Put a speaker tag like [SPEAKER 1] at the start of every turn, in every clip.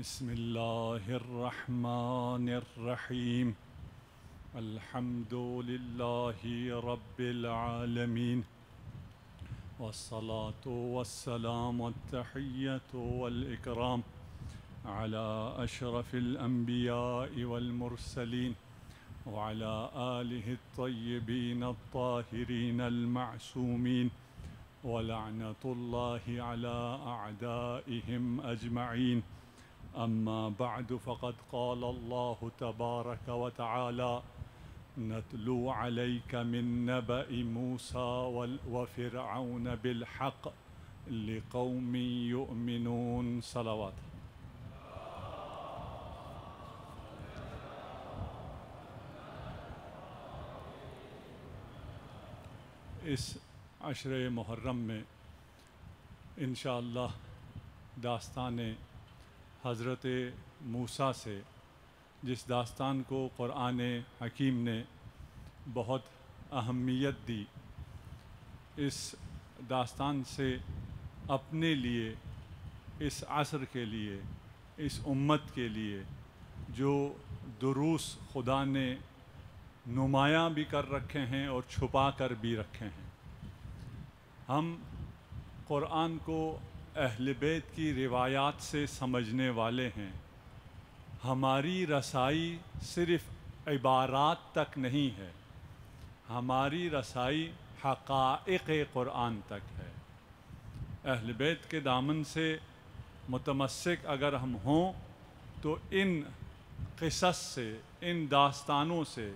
[SPEAKER 1] بسم الله الرحمن الرحيم. الحمد لله رب العالمين، والصلاة والسلام والتحية والإكرام على أشرف الأنبياء والمرسلين وعلى آله الطيبين الطاهرين المعصومين، ولعنة الله على أعدائهم أجمعين. أما بعد، فقد قال الله تبارك وتعالى: نتلو عليك من نبأ موسى وفرعون بالحق لقوم يؤمنون. صلوات. اس عشر محرم میں انشاءاللہ داستان حضرت موسیٰ سے، جس داستان کو قرآن حکیم نے بہت اہمیت دی، اس داستان سے اپنے لیے، اس عصر کے لیے، اس امت کے لیے جو دروس خدا نے نمایاں بھی کر رکھے ہیں اور چھپا کر بھی رکھے ہیں. ہم قرآن کو اہل بیت کی روایات سے سمجھنے والے ہیں. ہماری رسائی صرف عبارات تک نہیں ہے، ہماری رسائی حقائق قرآن تک ہے. اہل بیت کے دامن سے متمسک اگر ہم ہوں تو ان قصص سے، ان داستانوں سے،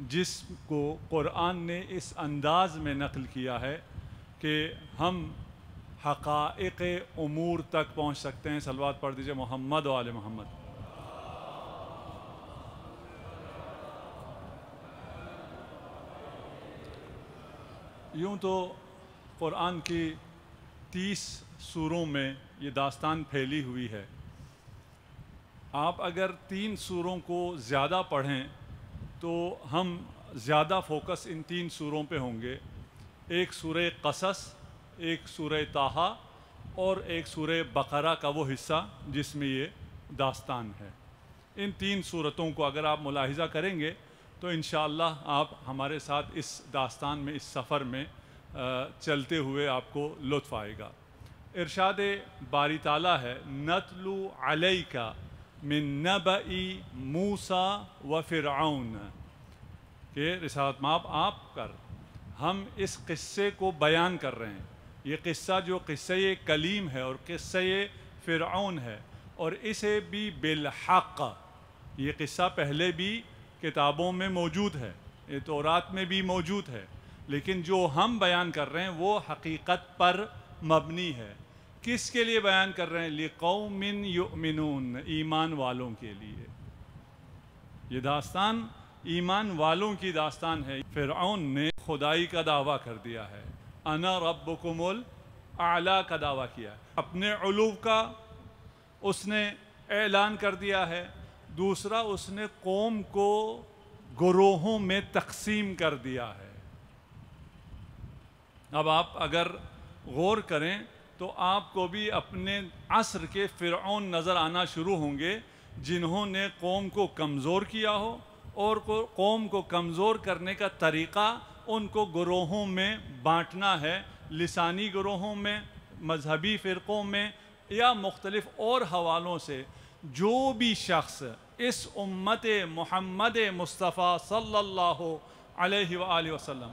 [SPEAKER 1] جس کو قرآن نے اس انداز میں نقل کیا ہے کہ ہم حقائق امور تک پہنچ سکتے ہیں. صلوات پڑھ دیجئے محمد و آل محمد. یوں تو قرآن کی 30 سوروں میں یہ داستان پھیلی ہوئی ہے. آپ اگر 3 سوروں کو زیادہ پڑھیں تو ہم زیادہ فوکس ان 3 سوروں پہ ہوں گے. ایک سورہ قصص، ایک سورہ طٰہٰ اور ایک سورہ بقرہ کا وہ حصہ جس میں یہ داستان ہے. ان 3 سورتوں کو اگر آپ ملاحظہ کریں گے تو انشاءاللہ آپ ہمارے ساتھ اس داستان میں، اس سفر میں چلتے ہوئے آپ کو لطف آئے گا. ارشاد باری تعالیٰ ہے: نتلو علیک من نبأ موسیٰ و فرعون، کہ رسالت مآب آپ کر، ہم اس قصے کو بیان کر رہے ہیں. یہ قصہ جو قصہ کلیم ہے اور قصہ فرعون ہے، اور اسے بھی بالحق. یہ قصہ پہلے بھی کتابوں میں موجود ہے، یہ تورات میں بھی موجود ہے، لیکن جو ہم بیان کر رہے ہیں وہ حقیقت پر مبنی ہے. کس کے لیے بیان کر رہے ہیں؟ لِقَوْمٍ يُؤْمِنُونَ، ایمان والوں کے لیے. یہ داستان ایمان والوں کی داستان ہے. فرعون نے خدائی کا دعویٰ کر دیا ہے، انا ربکم الاعلیٰ کا دعویٰ کیا ہے. اپنے علو کا اس نے اعلان کر دیا ہے. دوسرا، اس نے قوم کو گروہوں میں تقسیم کر دیا ہے. اب آپ اگر غور کریں تو آپ کو بھی اپنے عصر کے فرعون نظر آنا شروع ہوں گے، جنہوں نے قوم کو کمزور کیا ہو، اور قوم کو کمزور کرنے کا طریقہ ان کو گروہوں میں بانٹنا ہے. لسانی گروہوں میں، مذہبی فرقوں میں، یا مختلف اور حوالوں سے. جو بھی شخص اس امت محمد مصطفیٰ صلی اللہ علیہ وآلہ وسلم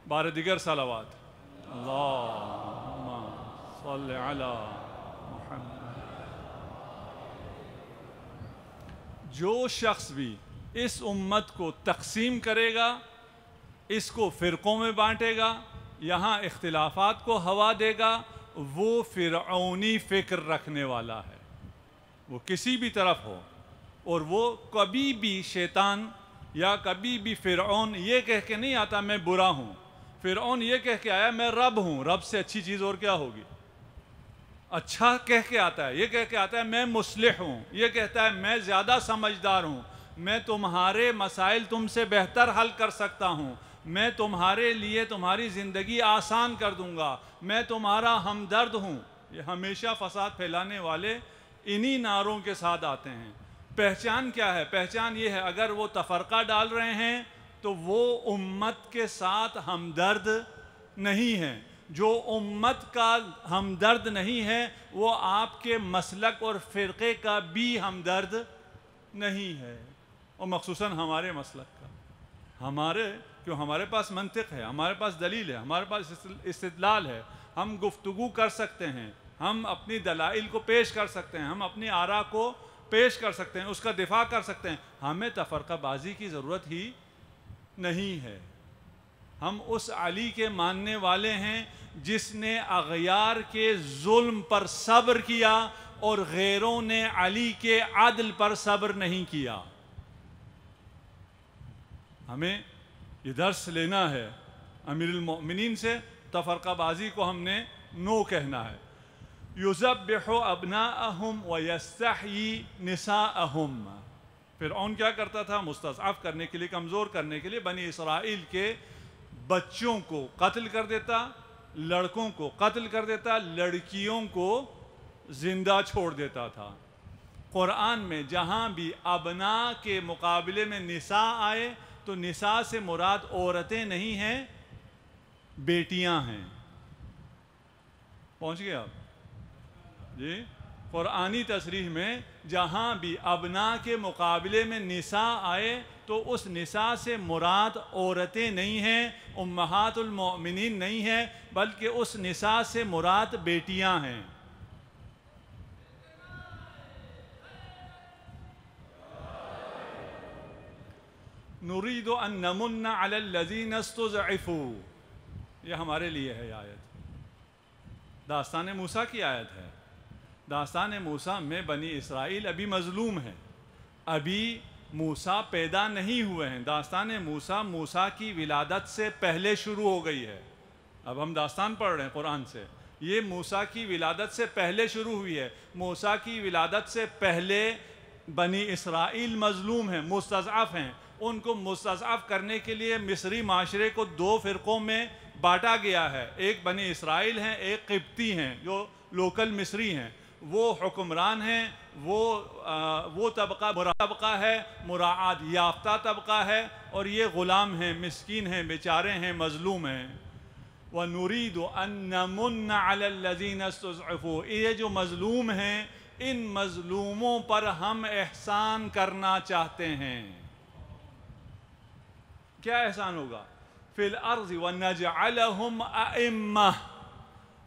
[SPEAKER 1] بار دیگر صلوات. اللہم صلی علی محمد. جو شخص بھی اس امت کو تقسیم کرے گا، اس کو فرقوں میں بانٹے گا، یہاں اختلافات کو ہوا دے گا، وہ فرعونی فکر رکھنے والا ہے. وہ کسی بھی طرف ہو، اور وہ کبھی بھی شیطان یا کبھی بھی فرعون یہ کہہ کے نہیں آتا میں برا ہوں. فرعون یہ کہہ کے آیا میں رب ہوں. رب سے اچھی چیز اور کیا ہوگی؟ اچھا کہہ کے آتا ہے. یہ کہہ کے آتا ہے میں مصلح ہوں. یہ کہتا ہے میں زیادہ سمجھدار ہوں، میں تمہارے مسائل تم سے بہتر حل کر سکتا ہوں، میں تمہارے لیے تمہاری زندگی آسان کر دوں گا، میں تمہارا ہمدرد ہوں۔ یہ ہمیشہ فساد پھیلانے والے انہی نعروں کے ساتھ آتے ہیں۔ پہچان کیا ہے؟ پہچان یہ ہے، اگر وہ تفرقہ ڈال رہے ہیں تو وہ امت کے ساتھ ہمدرد نہیں ہیں۔ جو امت کا ہمدرد نہیں ہے وہ آپ کے مسلک اور فرقے کا بھی ہمدرد نہیں ہے، اور مخصوصاً ہمارے مسلک کا۔ ہمارے پاس منطق ہے، ہمارے پاس دلیل ہے، ہمارے پاس استدلال ہے، ہم گفتگو کر سکتے ہیں، ہم اپنی دلائل کو پیش کر سکتے ہیں، ہم اپنی آراء کو پیش کر سکتے ہیں، اس کا دفاع کر سکتے ہیں۔ ہمیں تفرقہ بازی کی ضرورت ہی نہیں ہے۔ ہم اس علی کے ماننے والے ہیں جس نے اغیار کے ظلم پر صبر کیا اور غیروں نے علی کے عدل پر صبر نہیں کیا۔ ہمیں یہ درس لینا ہے امیر المؤمنین سے، تفرقہ بازی کو ہم نے نو کہنا ہے۔ یذبح ابناءہم ویستحیی نساءہم۔ فرعون کیا کرتا تھا؟ مستضعف کرنے کے لیے، کمزور کرنے کے لیے بنی اسرائیل کے بچوں کو قتل کر دیتا، لڑکوں کو قتل کر دیتا، لڑکیوں کو زندہ چھوڑ دیتا تھا۔ قرآن میں جہاں بھی ابناء کے مقابلے میں نساء آئے تو نساء سے مراد عورتیں نہیں ہیں، بیٹیاں ہیں۔ پہنچ گئے آپ؟ جی، قرآنی تصریح میں جہاں بھی ابناء کے مقابلے میں نساء آئے تو اس نساء سے مراد عورتیں نہیں ہیں، امہات المؤمنین نہیں ہیں، بلکہ اس نساء سے مراد بیٹیاں ہیں۔ نرید ان نمن علی الذین استضعفوا، یہ ہمارے لیے ہے یہ آیت، داستان موسیٰ کی آیت ہے۔ داستان موسیٰ میں بنی اسرائیل ابھی مظلوم ہیں، ابھی موسیٰ پیدا نہیں ہوئے ہیں۔ داستان موسیٰ کی ولادت سے پہلے شروع ہو گئی ہے۔ اب ہم داستان پڑھ رہے ہیں قرآن سے، یہ موسیٰ کی ولادت سے پہلے شروع ہوئی ہے۔ موسیٰ کی ولادت سے پہلے بنی اسرائیل مظلوم ہیں، مستضعف ہیں۔ ان کو مستضعف کرنے کے لیے مصری معاشرے کو دو فرقوں میں بانٹا گیا ہے، ایک بنی اسرائیل ہیں، ایک قبطی ہیں جو لوکل مصری ہیں۔ وہ حکمران ہیں، وہ طبقہ ہے، مراعات یافتہ طبقہ ہے، اور یہ غلام ہیں، مسکین ہیں، بیچارے ہیں، مظلوم ہیں۔ وَنُرِيدُ أَن نَّمُنَّ عَلَى الَّذِينَ اسْتُضْعِفُوا، یہ جو مظلوم ہیں ان مظلوموں پر ہم احسان کرنا چاہتے ہیں۔ کیا احسان ہوگا؟ فِي الْأَرْضِ وَنَجْعَلَهُمْ أَئِمَّةً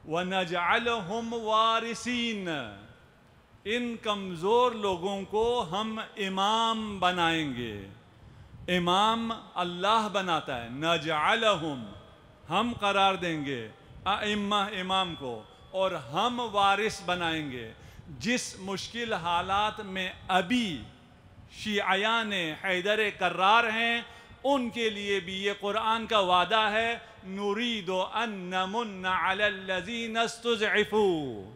[SPEAKER 1] وَنَجْعَلَهُمْ وَارِثِينَ، ان کمزور لوگوں کو ہم امام بنائیں گے۔ امام اللہ بناتا ہے، نجعلہم ہم قرار دیں گے، ائمہ امام کو، اور ہم وارث بنائیں گے۔ جس مشکل حالات میں ابھی شیعیان حیدر کرار ہیں ان کے لیے بھی یہ قرآن کا وعدہ ہے، نرید ان نمن علی الذین استضعفوا۔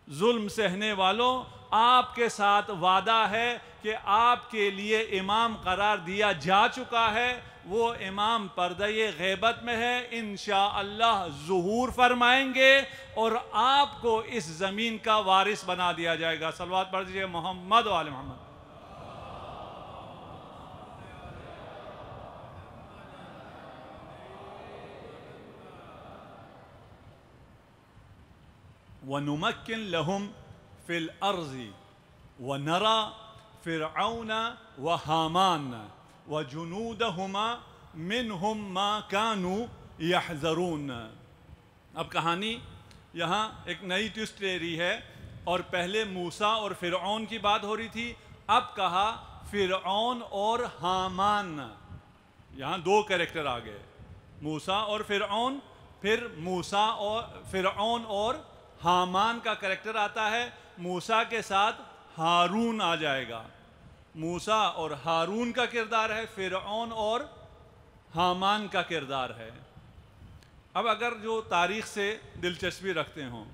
[SPEAKER 1] ظلم سہنے والوں، آپ کے ساتھ وعدہ ہے کہ آپ کے لیے امام قرار دیا جا چکا ہے، وہ امام پردہ غیبت میں ہے، انشاءاللہ ظہور فرمائیں گے اور آپ کو اس زمین کا وارث بنا دیا جائے گا۔ صلوات پڑھ دیجئے محمد و آل محمد۔ وَنُمَكِّن لَهُمْ فِي الْأَرْضِ وَنَرَى فِرْعَوْنَ وَحَامَانَ وَجُنُودَهُمَا مِنْهُمْ مَا كَانُوا يَحْذَرُونَ۔ اب کہانی یہاں ایک نئی ٹوسٹ لے رہی ہے، اور پہلے موسیٰ اور فرعون کی بات ہو رہی تھی، اب کہا فرعون اور حامان۔ یہاں دو کریکٹر آ گئے، موسیٰ اور فرعون، پھر موسیٰ اور فرعون اور حامان کا کریکٹر آتا ہے، موسیٰ کے ساتھ ہارون آ جائے گا۔ موسیٰ اور ہارون کا کردار ہے، فرعون اور حامان کا کردار ہے۔ اب اگر جو تاریخ سے دلچسپی رکھتے ہوں،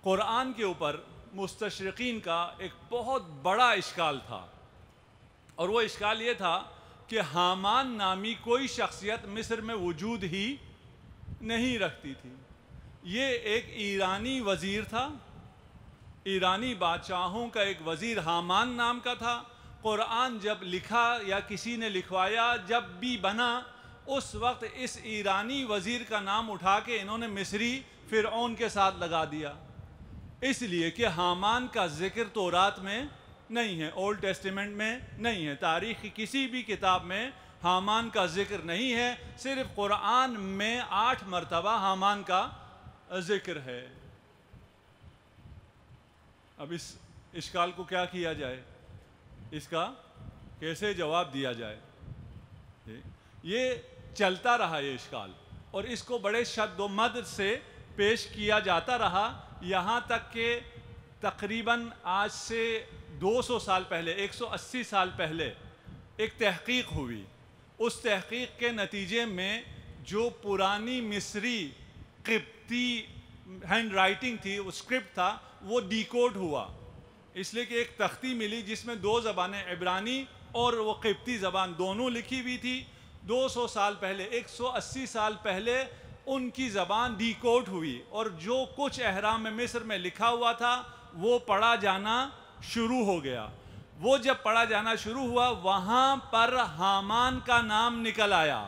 [SPEAKER 1] قرآن کے اوپر مستشرقین کا ایک بہت بڑا اشکال تھا، اور وہ اشکال یہ تھا کہ حامان نامی کوئی شخصیت مصر میں وجود ہی نہیں رکھتی تھی. یہ ایک ایرانی وزیر تھا، ایرانی بادشاہوں کا ایک وزیر حامان نام کا تھا. قرآن جب لکھا یا کسی نے لکھوایا، جب بھی بنا، اس وقت اس ایرانی وزیر کا نام اٹھا کے انہوں نے مصری فرعون کے ساتھ لگا دیا، اس لیے کہ حامان کا ذکر تورات میں نہیں ہے، اولڈ ٹیسٹیمنٹ میں نہیں ہے، تاریخ کی کسی بھی کتاب میں حامان کا ذکر نہیں ہے. صرف قرآن میں 8 مرتبہ حامان کا ذکر ہے. اب اس اشکال کو کیا کیا جائے، اس کا کیسے جواب دیا جائے؟ یہ چلتا رہا یہ اشکال، اور اس کو بڑے شد و مد سے پیش کیا جاتا رہا، یہاں تک کہ تقریباً آج سے 200 سال پہلے، 180 سال پہلے ایک تحقیق ہوئی. اس تحقیق کے نتیجے میں جو پرانی مصری قبطی ہینڈ رائٹنگ تھی، وہ اسکرپٹ تھا، وہ ڈیکوڈ ہوا. اس لیے کہ ایک تختی ملی جس میں 2 زبانیں، عبرانی اور وہ قبطی زبان دونوں لکھی ہوئی تھی. 200 سال پہلے، 180 سال پہلے ان کی زبان ڈیکوڈ ہوئی، اور جو کچھ احرام مصر میں لکھا ہوا تھا وہ پڑھا جانا شروع ہو گیا. وہ جب پڑھا جانا شروع ہوا، وہاں پر حامان کا نام نکل آیا.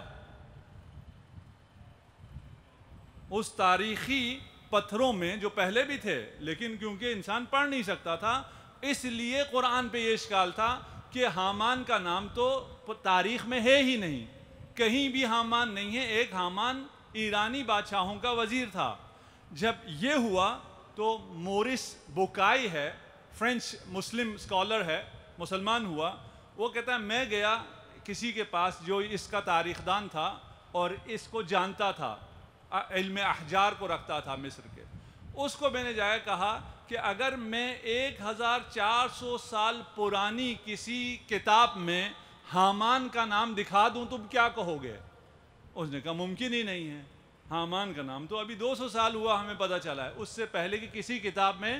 [SPEAKER 1] اس تاریخی پتھروں میں جو پہلے بھی تھے، لیکن کیونکہ انسان پڑھ نہیں سکتا تھا، اس لیے قرآن پہ یہ اشکال تھا کہ حامان کا نام تو تاریخ میں ہے ہی نہیں، کہیں بھی حامان نہیں ہے. ایک حامان ایرانی بادشاہوں کا وزیر تھا. جب یہ ہوا تو مورس بوکائی ہے، فرینچ مسلم اسکالر ہے، مسلمان ہوا. وہ کہتا ہے میں گیا کسی کے پاس جو اس کا تاریخ دان تھا اور اس کو جانتا تھا، علم احجار کو رکھتا تھا مصر کے. اس کو میں نے جایا کہا کہ اگر میں 1400 سال پرانی کسی کتاب میں حامان کا نام دکھا دوں تم کیا کہو گے؟ اس نے کہا ممکن ہی نہیں ہے، حامان کا نام تو ابھی 200 سال ہوا ہمیں پتہ چلا ہے، اس سے پہلے کی کسی کتاب میں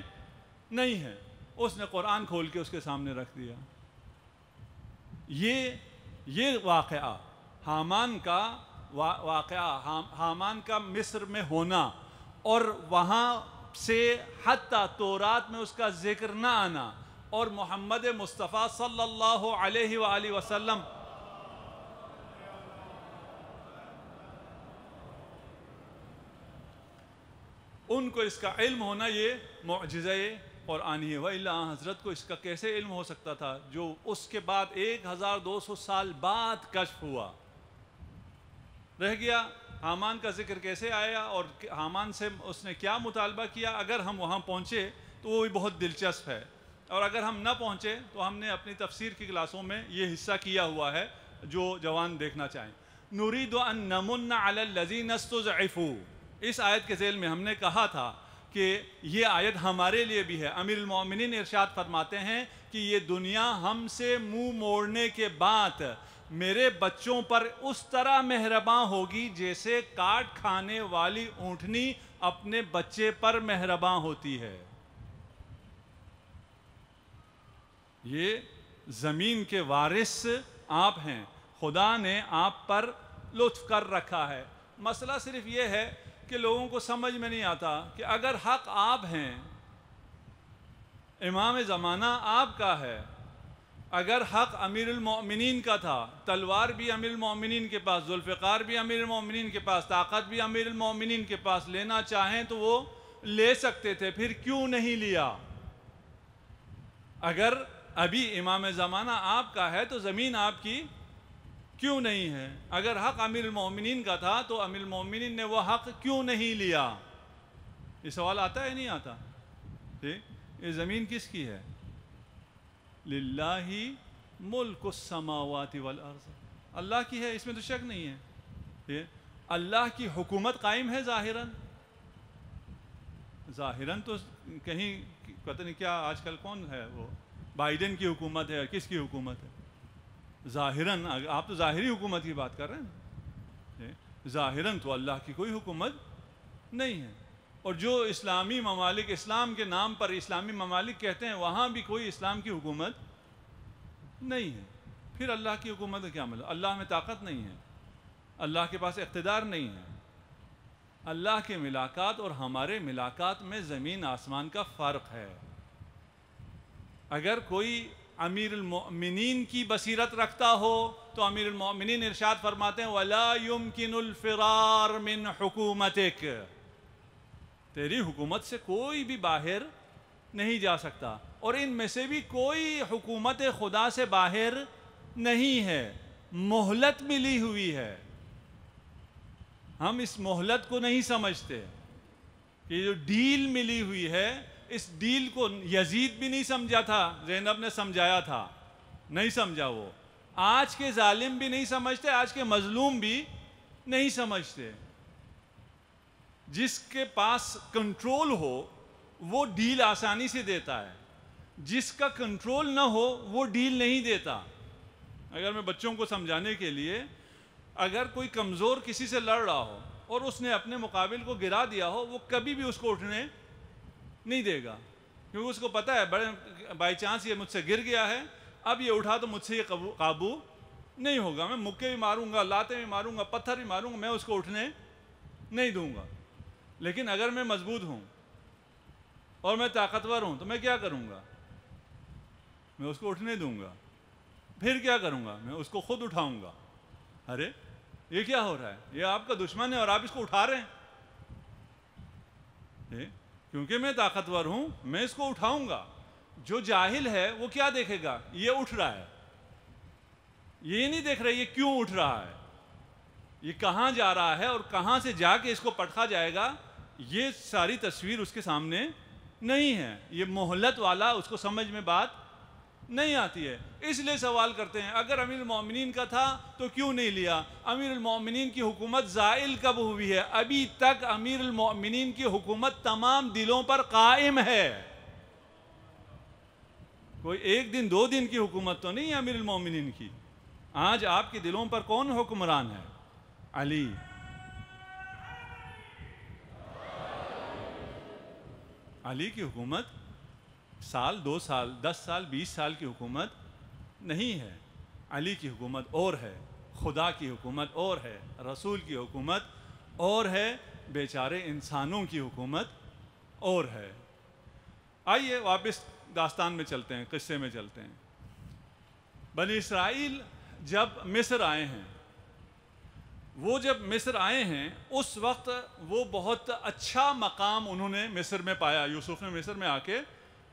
[SPEAKER 1] نہیں ہے. اس نے قرآن کھول کے اس کے سامنے رکھ دیا. یہ واقعہ حامان کا حامان کا مصر میں ہونا، اور وہاں سے حتیٰ تورات میں اس کا ذکر نہ آنا، اور محمد مصطفیٰ صلی اللہ علیہ وآلہ وسلم ان کو اس کا علم ہونا، یہ معجزہ قرآنی ہے. وَإِلَّا حضرت کو اس کا کیسے علم ہو سکتا تھا جو اس کے بعد 1200 سال بعد کشف ہوا؟ رہ گیا. حامان کا ذکر کیسے آیا اور حامان سے اس نے کیا مطالبہ کیا؟ اگر ہم وہاں پہنچے تو وہ بھی بہت دلچسپ ہے، اور اگر ہم نہ پہنچے تو ہم نے اپنی تفسیر کی کلاسوں میں یہ حصہ کیا ہوا ہے جو جوان دیکھنا چاہیں. نُرِيدُ أَن نَّمُنَّ عَلَى الَّذِينَ اسْتُضْعِفُوا، اس آیت کے ذیل میں ہم نے کہا تھا کہ یہ آیت ہمارے لیے بھی ہے. امیر المومنین ارشاد فرماتے ہیں کہ یہ دنیا ہم سے منہ موڑنے کے بعد میرے بچوں پر اس طرح مہرباں ہوگی جیسے کاٹ کھانے والی اونٹنی اپنے بچے پر مہرباں ہوتی ہے. یہ زمین کے وارث آپ ہیں، خدا نے آپ پر لطف کر رکھا ہے. مسئلہ صرف یہ ہے کہ لوگوں کو سمجھ میں نہیں آتا کہ اگر حق آپ ہیں، امام زمانہ آپ کا ہے، اگر حق امیر المؤمنین کا تھا، تلوار بھی امیر المؤمنین کے پاس، ذوالفقار بھی امیر المؤمنین کے پاس، طاقت بھی امیر المؤمنین کے پاس، لینا چاہیں تو وہ لے سکتے تھے، پھر کیوں نہیں لیا؟ اگر ابھی امام زمانہ آپ کا ہے تو زمین آپ کی کیوں نہیں ہے؟ اگر حق امیر المؤمنین کا تھا تو امیر المؤمنین نے وہ حق کیوں نہیں لیا؟ یہ سوال آتا ہے نہیں آتا؟ یہ زمین کس کی ہے؟ للہ ملک السماوات والارض، اللہ کی ہے، اس میں تو شک نہیں ہے. اللہ کی حکومت قائم ہے ظاہراً، ظاہراً تو کہیں پتہ نہیں کیا آج کل کون ہے، وہ بائیڈن کی حکومت ہے، کس کی حکومت ہے؟ ظاہراً آپ تو ظاہری حکومت کی بات کر رہے ہیں، ظاہراً تو اللہ کی کوئی حکومت نہیں ہے. اور جو اسلامی ممالک اسلام کے نام پر اسلامی ممالک کہتے ہیں، وہاں بھی کوئی اسلام کی حکومت نہیں ہے. پھر اللہ کی حکومت میں کیا مطلب؟ اللہ میں طاقت نہیں ہے، اللہ کے پاس اقتدار نہیں ہے۔ اللہ کے ملاقات اور ہمارے ملاقات میں زمین آسمان کا فرق ہے۔ اگر کوئی امیر المؤمنین کی بصیرت رکھتا ہو تو امیر المؤمنین ارشاد فرماتے ہیں وَلَا يُمْكِنُ الْفِرَارِ مِنْ حُكُومَتِكَ، تیری حکومت سے کوئی بھی باہر نہیں جا سکتا، اور ان میں سے بھی کوئی حکومت خدا سے باہر نہیں ہے، مہلت ملی ہوئی ہے۔ ہم اس مہلت کو نہیں سمجھتے کہ جو ڈیل ملی ہوئی ہے، اس ڈیل کو یزید بھی نہیں سمجھا تھا، زینب نے سمجھایا تھا، نہیں سمجھا وہ۔ آج کے ظالم بھی نہیں سمجھتے، آج کے مظلوم بھی نہیں سمجھتے۔ جس کے پاس کنٹرول ہو وہ ڈیل آسانی سے دیتا ہے، جس کا کنٹرول نہ ہو وہ ڈیل نہیں دیتا۔ اگر میں بچوں کو سمجھانے کے لیے، اگر کوئی کمزور کسی سے لڑ رہا ہو اور اس نے اپنے مقابل کو گرا دیا ہو، وہ کبھی بھی اس کو اٹھنے نہیں دے گا، کیونکہ اس کو پتہ ہے بڑے بائی چانس یہ مجھ سے گر گیا ہے، اب یہ اٹھا تو مجھ سے یہ قابو نہیں ہوگا، میں مکے بھی ماروں گا، لاتیں بھی ماروں گا، پتھر بھی ماروں گا، میں اس کو اٹھنے نہیں دوں گا۔ لیکن اگر میں مضبوط ہوں اور میں طاقتور ہوں تو میں کیا کروں گا؟ میں اس کو اٹھنے دوں گا۔ پھر کیا کروں گا؟ میں اس کو خود اٹھاؤں گا۔ ارے یہ کیا ہو رہا ہے؟ یہ آپ کا دشمن ہے اور آپ اس کو اٹھا رہے ہیں۔ کیونکہ میں طاقتور ہوں میں اس کو اٹھاؤں گا۔ جو جاہل ہے وہ کیا دیکھے گا؟ یہ اٹھ رہا ہے، یہ نہیں دیکھ رہا یہ کیوں اٹھ رہا ہے، یہ کہاں جا رہا ہے اور کہاں سے جا کے اس کو پٹخا جائے گا، یہ ساری تصویر اس کے سامنے نہیں ہے۔ یہ مہلت والا اس کو سمجھ میں بات نہیں آتی ہے، اس لیے سوال کرتے ہیں اگر امیر المومنین کا تھا تو کیوں نہیں لیا؟ امیر المومنین کی حکومت زائل کب ہوئی ہے؟ ابھی تک امیر المومنین کی حکومت تمام دلوں پر قائم ہے۔ کوئی ایک دن دو دن کی حکومت تو نہیں ہے امیر المومنین کی۔ آج آپ کے دلوں پر کون حکمران ہے؟ علی۔ علی کی حکومت سال 2 سال 10 سال 20 سال کی حکومت نہیں ہے۔ علی کی حکومت اور ہے، خدا کی حکومت اور ہے، رسول کی حکومت اور ہے، بیچارے انسانوں کی حکومت اور ہے۔ آئیے واپس داستان میں چلتے ہیں، قصے میں چلتے ہیں۔ بنی اسرائیل جب مصر آئے ہیں، وہ جب مصر آئے ہیں اس وقت وہ بہت اچھا مقام انہوں نے مصر میں پایا۔ یوسف نے مصر میں آ کے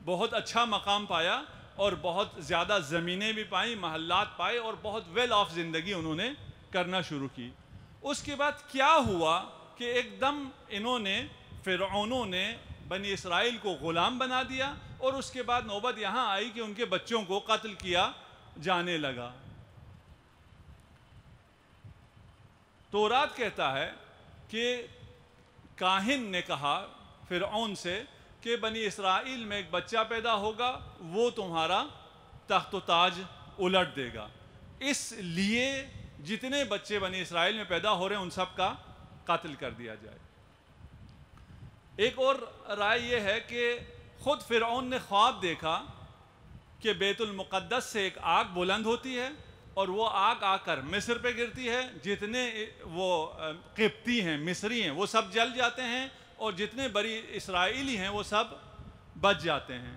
[SPEAKER 1] بہت اچھا مقام پایا اور بہت زیادہ زمینیں بھی پائیں، محلات پائے اور بہت ویل آف زندگی انہوں نے کرنا شروع کی۔ اس کے بعد کیا ہوا کہ ایک دم انہوں نے، فرعونوں نے بنی اسرائیل کو غلام بنا دیا، اور اس کے بعد نوبت یہاں آئی کہ ان کے بچوں کو قتل کیا جانے لگا۔ تورات کہتا ہے کہ کاہن نے کہا فرعون سے کہ بنی اسرائیل میں ایک بچہ پیدا ہوگا، وہ تمہارا تخت و تاج الٹ دے گا، اس لیے جتنے بچے بنی اسرائیل میں پیدا ہو رہے ہیں ان سب کا قتل کر دیا جائے۔ ایک اور رائے یہ ہے کہ خود فرعون نے خواب دیکھا کہ بیت المقدس سے ایک آگ بلند ہوتی ہے اور وہ آگ آ کر مصر پہ گرتی ہے، جتنے وہ قبطی ہیں، مصری ہیں، وہ سب جل جاتے ہیں، اور جتنے بڑی اسرائیلی ہیں وہ سب بچ جاتے ہیں۔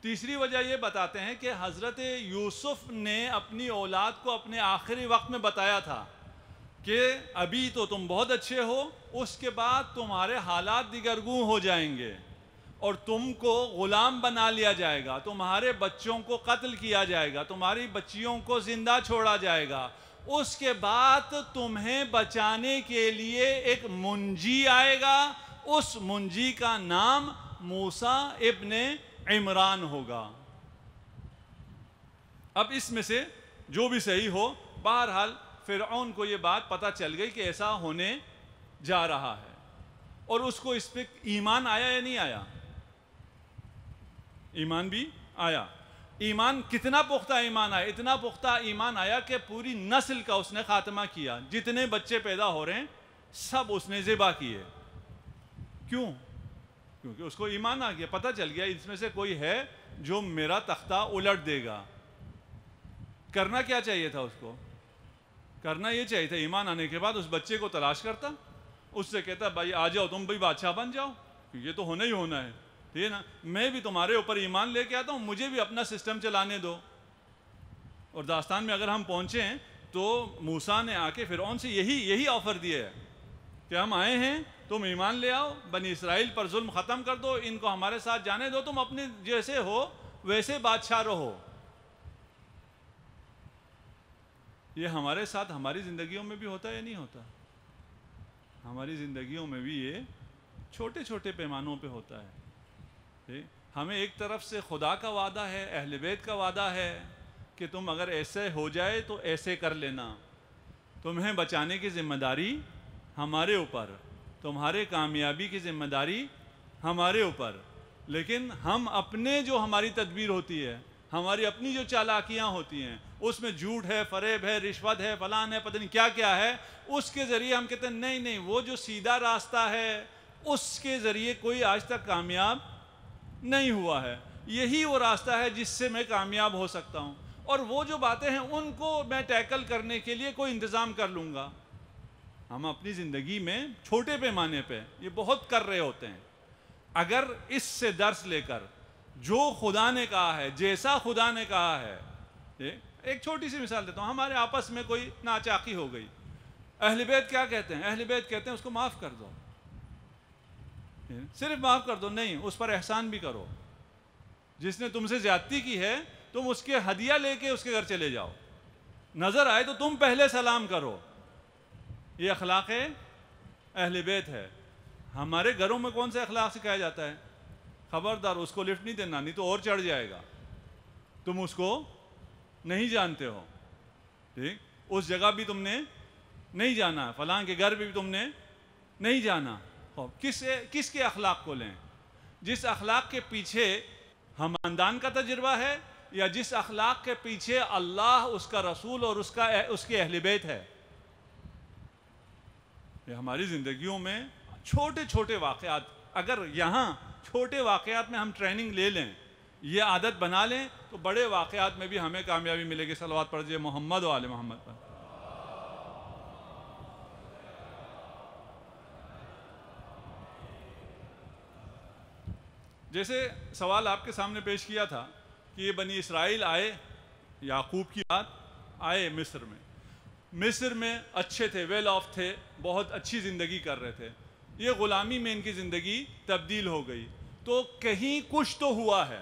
[SPEAKER 1] تیسری وجہ یہ بتاتے ہیں کہ حضرت یوسف نے اپنی اولاد کو اپنے آخری وقت میں بتایا تھا کہ ابھی تو تم بہت اچھے ہو، اس کے بعد تمہارے حالات دیگرگوں ہو جائیں گے اور تم کو غلام بنا لیا جائے گا، تمہارے بچوں کو قتل کیا جائے گا، تمہاری بچیوں کو زندہ چھوڑا جائے گا، اس کے بعد تمہیں بچانے کے لیے ایک منجی آئے گا، اس منجی کا نام موسیٰ ابن عمران ہوگا۔ اب اس میں سے جو بھی صحیح ہو، بہرحال فرعون کو یہ بات پتہ چل گئی کہ ایسا ہونے جا رہا ہے، اور اس کو اس پہ ایمان آیا یا نہیں آیا؟ ایمان بھی آیا۔ ایمان کتنا پختہ ایمان آیا؟ اتنا پختہ ایمان آیا کہ پوری نسل کا اس نے خاتمہ کیا، جتنے بچے پیدا ہو رہے ہیں سب اس نے ذبح کیے۔ کیوں؟ کیونکہ اس کو ایمان آ گیا، پتہ چل گیا اس میں سے کوئی ہے جو میرا تختہ الٹ دے گا۔ کرنا کیا چاہیے تھا اس کو؟ کرنا یہ چاہیے تھا ایمان آنے کے بعد اس بچے کو تلاش کرتا، اس سے کہتا بھائی آ جاؤ تم بھی بادشاہ بن جاؤ، یہ تو ہونا ہی ہونا ہے، ٹھیک ہے نا، میں بھی تمہارے اوپر ایمان لے کے آتا ہوں، مجھے بھی اپنا سسٹم چلانے دو۔ اور داستان میں اگر ہم پہنچیں تو موسیٰ نے آ کے فرعون سے یہی آفر دیا ہے کہ ہم آئے ہیں، تم ایمان لے آؤ، بنی اسرائیل پر ظلم ختم کر دو، ان کو ہمارے ساتھ جانے دو، تم اپنے جیسے ہو ویسے بادشاہ رہو۔ یہ ہمارے ساتھ ہماری زندگیوں میں بھی ہوتا ہے یا نہیں ہوتا؟ ہماری زندگیوں میں بھی یہ چھوٹے چھوٹے پیمانوں پہ ہوتا ہے۔ ہمیں ایک طرف سے خدا کا وعدہ ہے، اہل بیت کا وعدہ ہے کہ تم اگر ایسے ہو جائے تو ایسے کر لینا، تمہیں بچانے کی ذمہ داری ہمارے اوپر، تمہارے کامیابی کی ذمہ داری ہمارے اوپر، لیکن ہم اپنے جو ہماری تدبیر ہوتی ہے، ہماری اپنی جو چالاکیاں ہوتی ہیں، اس میں جھوٹ ہے، فریب ہے، رشوت ہے، فلان ہے، پتہ نہیں کیا کیا ہے، اس کے ذریعے ہم کہتے ہیں نہیں وہ جو سیدھا راستہ ہے اس کے ذریعے کوئی آج تک کامیاب نہیں ہوا ہے، یہی وہ راستہ ہے جس سے میں کامیاب ہو سکتا ہوں، اور وہ جو باتیں ہیں ان کو میں ٹیکل کرنے کے لیے کوئی انتظام کر لوں گا۔ ہم اپنی زندگی میں چھوٹے پیمانے پہ یہ بہت کر رہے ہوتے ہیں۔ اگر اس سے درس لے کر جو خدا نے کہا ہے، جیسا خدا نے کہا ہے، ایک چھوٹی سی مثال دیتا ہوں، ہمارے آپس میں کوئی ناچاقی ہو گئی، اہل بیت کیا کہتے ہیں؟ اہل بیت کہتے ہیں اس کو معاف کر دو، صرف معاف کر دو، نہیں اس پر احسان بھی کرو، جس نے تم سے زیادتی کی ہے تم اس کے ہدیہ لے کے اس کے گھر چلے جاؤ، نظر آئے تو تم پہلے سلام کرو، یہ اخلاق اہل بیت ہے۔ ہمارے گھروں میں کون سے اخلاق سکھایا جاتا ہے؟ خبردار اس کو لفٹ نہیں دینا، نہیں تو اور چڑھ جائے گا، تم اس کو نہیں جانتے ہو، ٹھیک، اس جگہ بھی تم نے نہیں جانا، فلاں کے گھر بھی تم نے نہیں جانا۔ کس کے اخلاق کو لیں؟ جس اخلاق کے پیچھے خاندان کا تجربہ ہے، یا جس اخلاق کے پیچھے اللہ، اس کا رسول اور اس کے اہل بیت ہے؟ یہ ہماری زندگیوں میں چھوٹے چھوٹے واقعات، اگر یہاں چھوٹے واقعات میں ہم ٹریننگ لے لیں، یہ عادت بنا لیں، تو بڑے واقعات میں بھی ہمیں کامیابی ملے گی۔ صلوات پڑھ دیجئے محمد و آل محمد پر۔ جیسے سوال آپ کے سامنے پیش کیا تھا کہ یہ بنی اسرائیل آئے، یعقوب کی بات، آئے مصر میں اچھے تھے، ویل آف تھے، بہت اچھی زندگی کر رہے تھے، یہ غلامی میں ان کی زندگی تبدیل ہو گئی، تو کہیں کچھ تو ہوا ہے۔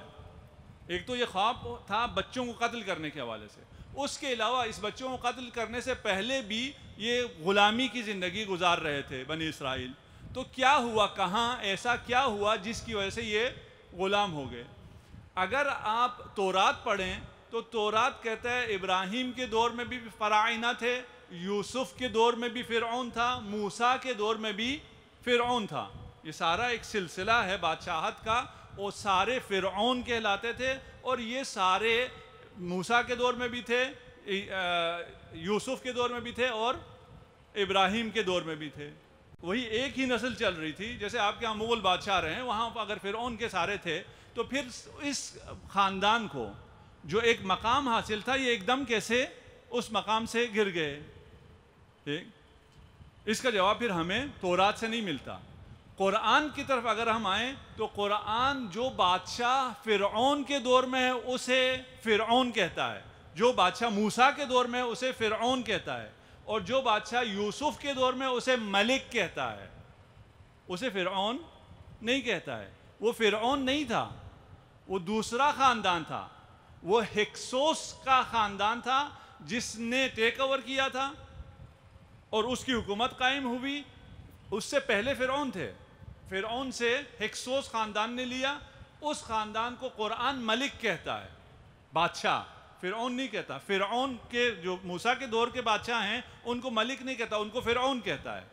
[SPEAKER 1] ایک تو یہ خواب تھا بچوں کو قتل کرنے کے حوالے سے، اس کے علاوہ اس بچوں کو قتل کرنے سے پہلے بھی یہ غلامی کی زندگی گزار رہے تھے بنی اسرائیل، تو کیا ہوا، کہاں ایسا کیا ہوا جس کی وجہ سے یہ غلام ہو گئے؟ اگر آپ تورات پڑھیں تو تورات کہتا ہے ابراہیم کے دور میں بھی فراعنہ تھے، یوسف کے دور میں بھی فرعون تھا، موسیٰ کے دور میں بھی فرعون تھا، یہ سارا ایک سلسلہ ہے بادشاہت کا، وہ سارے فرعون کہلاتے تھے، اور یہ سارے موسیٰ کے دور میں بھی تھے، یوسف کے دور میں بھی تھے، اور ابراہیم کے دور میں بھی تھے، وہی ایک ہی نسل چل رہی تھی۔ جیسے آپ کے یہاں مغل بادشاہ رہے ہیں، وہاں اگر فرعون کے سارے تھے تو پھر اس خاندان کو جو ایک مقام حاصل تھا یہ ایک دم کیسے اس مقام سے گر گئے؟ ٹھیک، اس کا جواب پھر ہمیں تورات سے نہیں ملتا۔ قرآن کی طرف اگر ہم آئیں تو قرآن جو بادشاہ فرعون کے دور میں ہے اسے فرعون کہتا ہے، جو بادشاہ موسیٰ کے دور میں ہے اسے فرعون کہتا ہے، اور جو بادشاہ یوسف کے دور میں اسے ملک کہتا ہے، اسے فرعون نہیں کہتا ہے۔ وہ فرعون نہیں تھا، وہ دوسرا خاندان تھا، وہ ہکسوس کا خاندان تھا جس نے ٹیک اوور کیا تھا اور اس کی حکومت قائم ہوئی۔ اس سے پہلے فرعون تھے، فرعون سے ہکسوس خاندان نے لیا، اس خاندان کو قرآن ملک کہتا ہے، بادشاہ، فرعون نہیں کہتا۔ فرعون کے جو موسیٰ کے دور کے بادشاہ ہیں ان کو ملک نہیں کہتا، ان کو فرعون کہتا ہے۔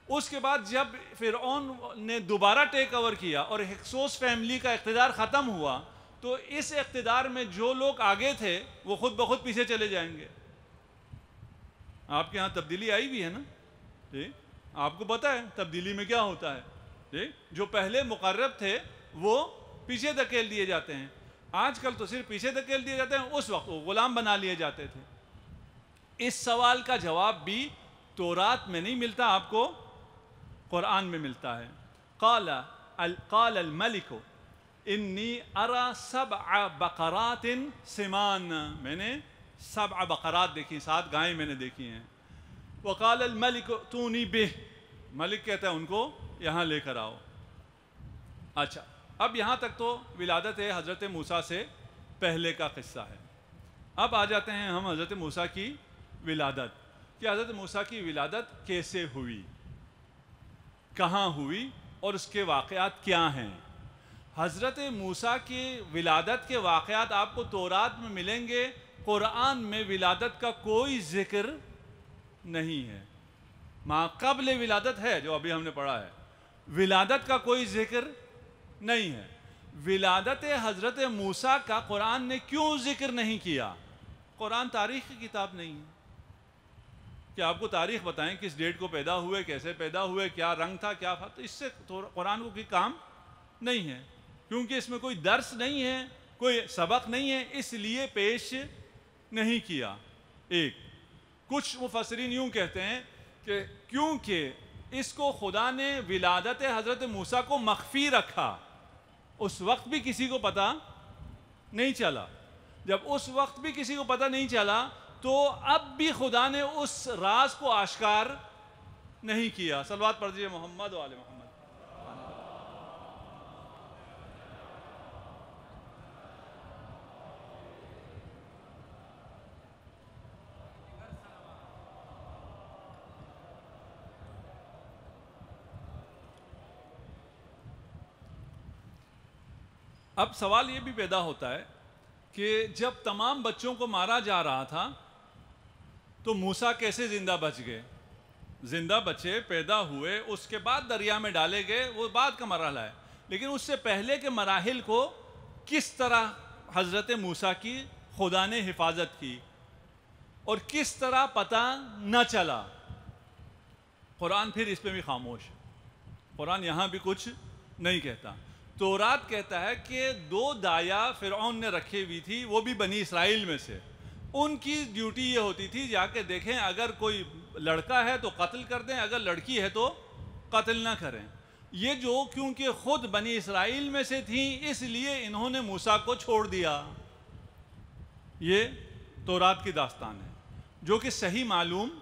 [SPEAKER 1] اس کے بعد جب فرعون نے دوبارہ ٹیک اوور کیا اور ہکسوس فیملی کا اقتدار ختم ہوا، تو اس اقتدار میں جو لوگ آگے تھے وہ خود بخود پیچھے چلے جائیں گے۔ آپ کے ہاں تبدیلی آئی بھی ہے نا، ٹھیک، آپ کو پتہ ہے تبدیلی میں کیا ہوتا ہے، ٹھیک، جو پہلے مقرب تھے وہ پیچھے دھکیل دیے جاتے ہیں۔ آج کل تو صرف پیچھے دھکیل دیے جاتے ہیں، اس وقت وہ غلام بنا لیے جاتے تھے۔ اس سوال کا جواب بھی تورات میں نہیں ملتا، آپ کو قرآن میں ملتا ہے۔ قال الملک انی ارى 7 بقرات سمان، میں نے 7 بقرات دیکھی، 7 گائیں میں نے دیکھی ہیں۔ وقال الملک اتونی بہ، ملک کہتا ہے ان کو یہاں لے کر آؤ۔ اچھا، اب یہاں تک تو ولادت حضرت موسیٰ سے پہلے کا قصہ ہے۔ اب آ جاتے ہیں ہم حضرت موسیٰ کی ولادت، کہ حضرت موسیٰ کی ولادت کیسے ہوئی، کہاں ہوئی، اور اس کے واقعات کیا ہیں۔ حضرت موسیٰ کی ولادت کے واقعات آپ کو تورات میں ملیں گے، قرآن میں ولادت کا کوئی ذکر نہیں ہے۔ ما قبل ولادت ہے جو ابھی ہم نے پڑھا ہے، ولادت کا کوئی ذکر نہیں ہے۔ ولادت حضرت موسیٰ کا قرآن نے کیوں ذکر نہیں کیا؟ قرآن تاریخ کی کتاب نہیں ہے کہ آپ کو تاریخ بتائیں کس ڈیٹ کو پیدا ہوئے، کیسے پیدا ہوئے، کیا رنگ تھا، کیا تھا، تو اس سے قرآن کو کوئی کام نہیں ہے، کیونکہ اس میں کوئی درس نہیں ہے، کوئی سبق نہیں ہے، اس لیے پیش نہیں کیا۔ ایک کچھ مفسرین یوں کہتے ہیں کہ کیونکہ اس کو خدا نے ولادت حضرت موسیٰ کو مخفی رکھا، اس وقت بھی کسی کو پتہ نہیں چلا۔ جب اس وقت بھی کسی کو پتہ نہیں چلا تو اب بھی خدا نے اس راز کو آشکار نہیں کیا۔ صلوات پڑھیے محمد و آل محمد۔ اب سوال یہ بھی پیدا ہوتا ہے کہ جب تمام بچوں کو مارا جا رہا تھا تو موسیٰ کیسے زندہ بچ گئے؟ زندہ بچے پیدا ہوئے، اس کے بعد دریا میں ڈالے گئے، وہ بعد کا مرحلہ ہے، لیکن اس سے پہلے کے مراحل کو کس طرح حضرت موسیٰ کی خدا نے حفاظت کی اور کس طرح پتہ نہ چلا؟ قرآن پھر اس پہ بھی خاموش ہے، قرآن یہاں بھی کچھ نہیں کہتا۔ تورات کہتا ہے کہ 2 دایا فرعون نے رکھی ہوئی تھی، وہ بھی بنی اسرائیل میں سے۔ ان کی ڈیوٹی یہ ہوتی تھی جا کے دیکھیں اگر کوئی لڑکا ہے تو قتل کر دیں، اگر لڑکی ہے تو قتل نہ کریں۔ یہ جو کیونکہ خود بنی اسرائیل میں سے تھیں اس لیے انہوں نے موسیٰ کو چھوڑ دیا۔ یہ تورات کی داستان ہے جو کہ صحیح معلوم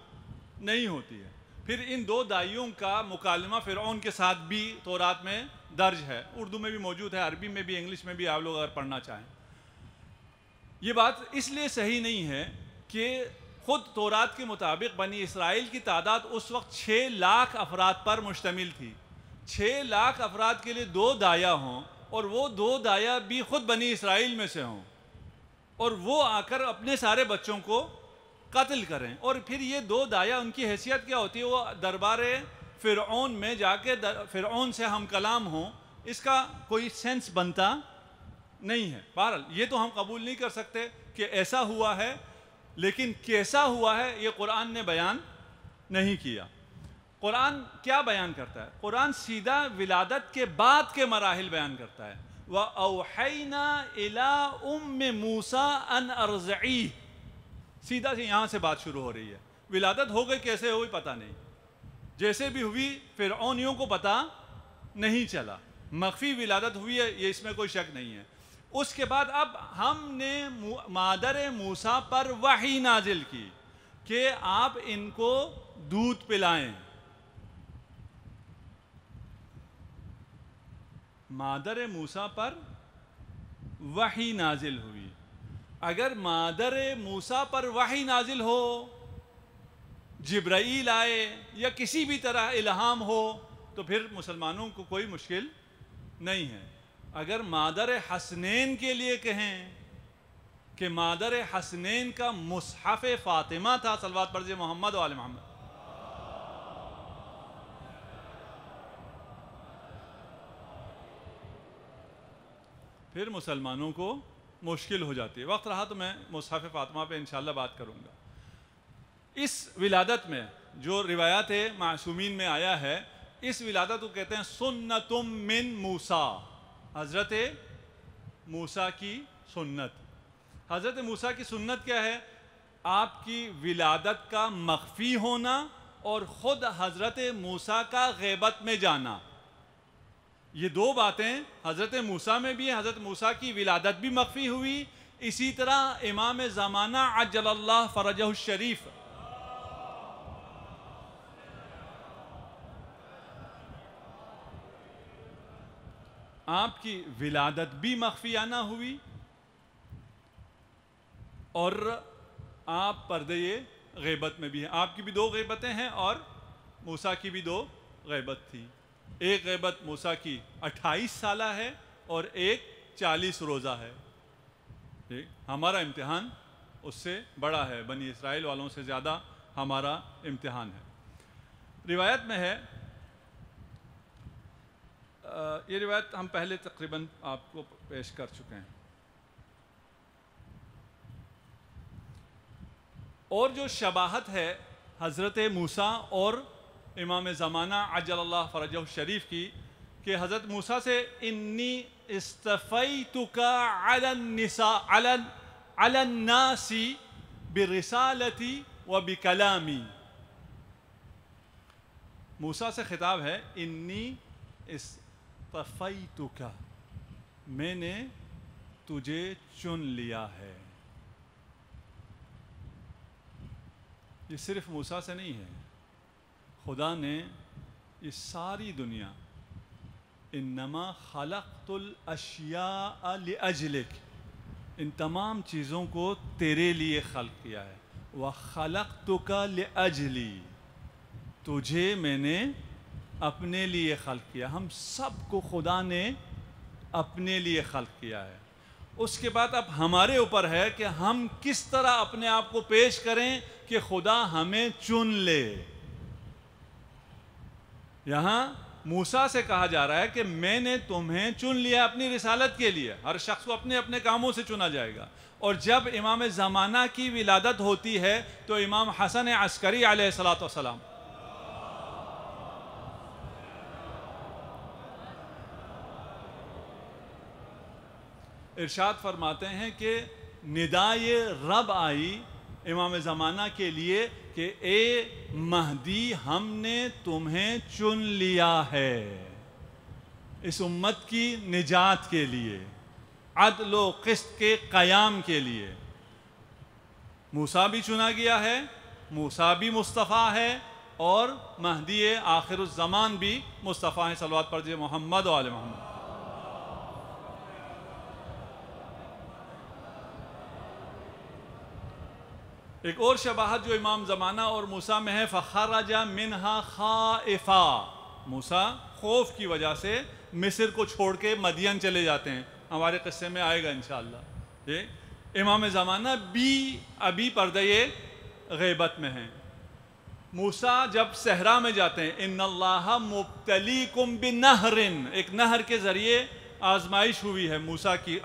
[SPEAKER 1] نہیں ہوتی ہے۔ پھر ان 2 دائیوں کا مکالمہ فرعون کے ساتھ بھی تورات میں درج ہے، اردو میں بھی موجود ہے، عربی میں بھی، انگلش میں بھی، آپ لوگ اگر پڑھنا چاہیں۔ یہ بات اس لیے صحیح نہیں ہے کہ خود تورات کے مطابق بنی اسرائیل کی تعداد اس وقت 6 لاکھ افراد پر مشتمل تھی۔ 6 لاکھ افراد کے لیے 2 دایا ہوں اور وہ 2 دایا بھی خود بنی اسرائیل میں سے ہوں اور وہ آ کر اپنے سارے بچوں کو قتل کریں، اور پھر یہ 2 دایا ان کی حیثیت کیا ہوتی ہے؟ وہ دربار فرعون میں جا کے فرعون سے ہم کلام ہوں، اس کا کوئی سینس بنتا نہیں ہے۔ بہرحال یہ تو ہم قبول نہیں کر سکتے کہ ایسا ہوا ہے، لیکن کیسا ہوا ہے یہ قرآن نے بیان نہیں کیا۔ قرآن کیا بیان کرتا ہے؟ قرآن سیدھا ولادت کے بعد کے مراحل بیان کرتا ہے۔ وَأَوْحَيْنَا إِلَىٰ أُمِّ مُوسَىٰ أَنْ أَرْضِعِيهِ، سیدھا سے یہاں سے بات شروع ہو رہی ہے۔ ولادت ہو گئی کیسے ہوئی پتہ نہیں، جیسے بھی ہوئی فرعونیوں کو پتہ نہیں چلا، مخفی ولادت ہوئی ہے، یہ اس میں کوئی شک نہیں ہے۔ اس کے بعد اب ہم نے مادر موسیٰ پر وحی نازل کی کہ آپ ان کو دودھ پلائیں۔ مادر موسیٰ پر وحی نازل ہوئی۔ اگر مادر موسیٰ پر وحی نازل ہو، جبرائیل آئے یا کسی بھی طرح الہام ہو تو پھر مسلمانوں کو کوئی مشکل نہیں ہے۔ اگر مادر حسنین کے لیے کہیں کہ مادر حسنین کا مصحف فاطمہ تھا، صلوات پڑھیے محمد و آل محمد، پھر مسلمانوں کو مشکل ہو جاتی ہے۔ وقت رہا تو میں مصحف فاطمہ پہ انشاءاللہ بات کروں گا۔ اس ولادت میں جو روایات معصومین میں آیا ہے، اس ولادت کو کہتے ہیں سنتم من موسیٰ، حضرت موسیٰ کی سنت. حضرت موسیٰ کی سنت کیا ہے؟ آپ کی ولادت کا مخفی ہونا اور خود حضرت موسیٰ کا غیبت میں جانا. یہ دو باتیں حضرت موسیٰ میں بھی ہیں. حضرت موسیٰ کی ولادت بھی مخفی ہوئی، اسی طرح امام زمانہ عجل اللہ فرجہ الشریف آپ کی ولادت بھی مخفیانہ ہوئی اور آپ پردے غیبت میں بھی ہیں. آپ کی بھی دو غیبتیں ہیں اور موسیٰ کی بھی دو غیبت تھی. ایک غیبت موسیٰ کی 28 سالہ ہے اور ایک 40 روزہ ہے. ہمارا امتحان اس سے بڑا ہے، بنی اسرائیل والوں سے زیادہ ہمارا امتحان ہے. روایت میں ہے، یہ روایت ہم پہلے تقریباً آپ کو پیش کر چکے ہیں. اور جو شباہت ہے حضرت موسیٰ اور امام زمانہ عجل اللہ فرجہ الشریف کی، کہ حضرت موسیٰ سے انی استفیتک علی النساء علی الناس برسالتی و بکلامی. موسیٰ سے خطاب ہے، انی استفیتک، میں نے تجھے چن لیا ہے. یہ صرف موسیٰ سے نہیں ہے، خدا نے یہ ساری دنیا، انما خلقت الاشیاء لاجلک، ان تمام چیزوں کو تیرے لیے خلق کیا ہے. وخلقتک لاجلی، تجھے میں نے اپنے لیے خلق کیا. ہم سب کو خدا نے اپنے لیے خلق کیا ہے. اس کے بعد اب ہمارے اوپر ہے کہ ہم کس طرح اپنے آپ کو پیش کریں کہ خدا ہمیں چن لے. یہاں موسیٰ سے کہا جا رہا ہے کہ میں نے تمہیں چن لیا اپنی رسالت کے لیے. ہر شخص کو اپنے اپنے کاموں سے چنا جائے گا. اور جب امام زمانہ کی ولادت ہوتی ہے تو امام حسن عسکری علیہ السلام ارشاد فرماتے ہیں کہ ندائے رب آئی امام زمانہ کے لیے کہ اے مہدی، ہم نے تمہیں چن لیا ہے اس امت کی نجات کے لیے، عدل و قسط کے قیام کے لیے. موسیٰ بھی چنا گیا ہے، موسیٰ بھی مصطفیٰ ہے، اور مہدی آخر الزمان بھی مصطفیٰ ہیں. صلوات پڑھیے محمد و آل محمد. ایک اور شباہت جو امام زمانہ اور موسیٰ میں ہے، فخرج منہا خائفا، موسیٰ خوف کی وجہ سے مصر کو چھوڑ کے مدین چلے جاتے ہیں. ہمارے قصے میں آئے گا انشاءاللہ. امام زمانہ بھی ابھی پردے غیبت میں ہیں. موسیٰ جب صحرا میں جاتے ہیں، ان اللہ مبتلیکم بنہر، ایک نہر کے ذریعے آزمائش ہوئی ہے موسیٰ کی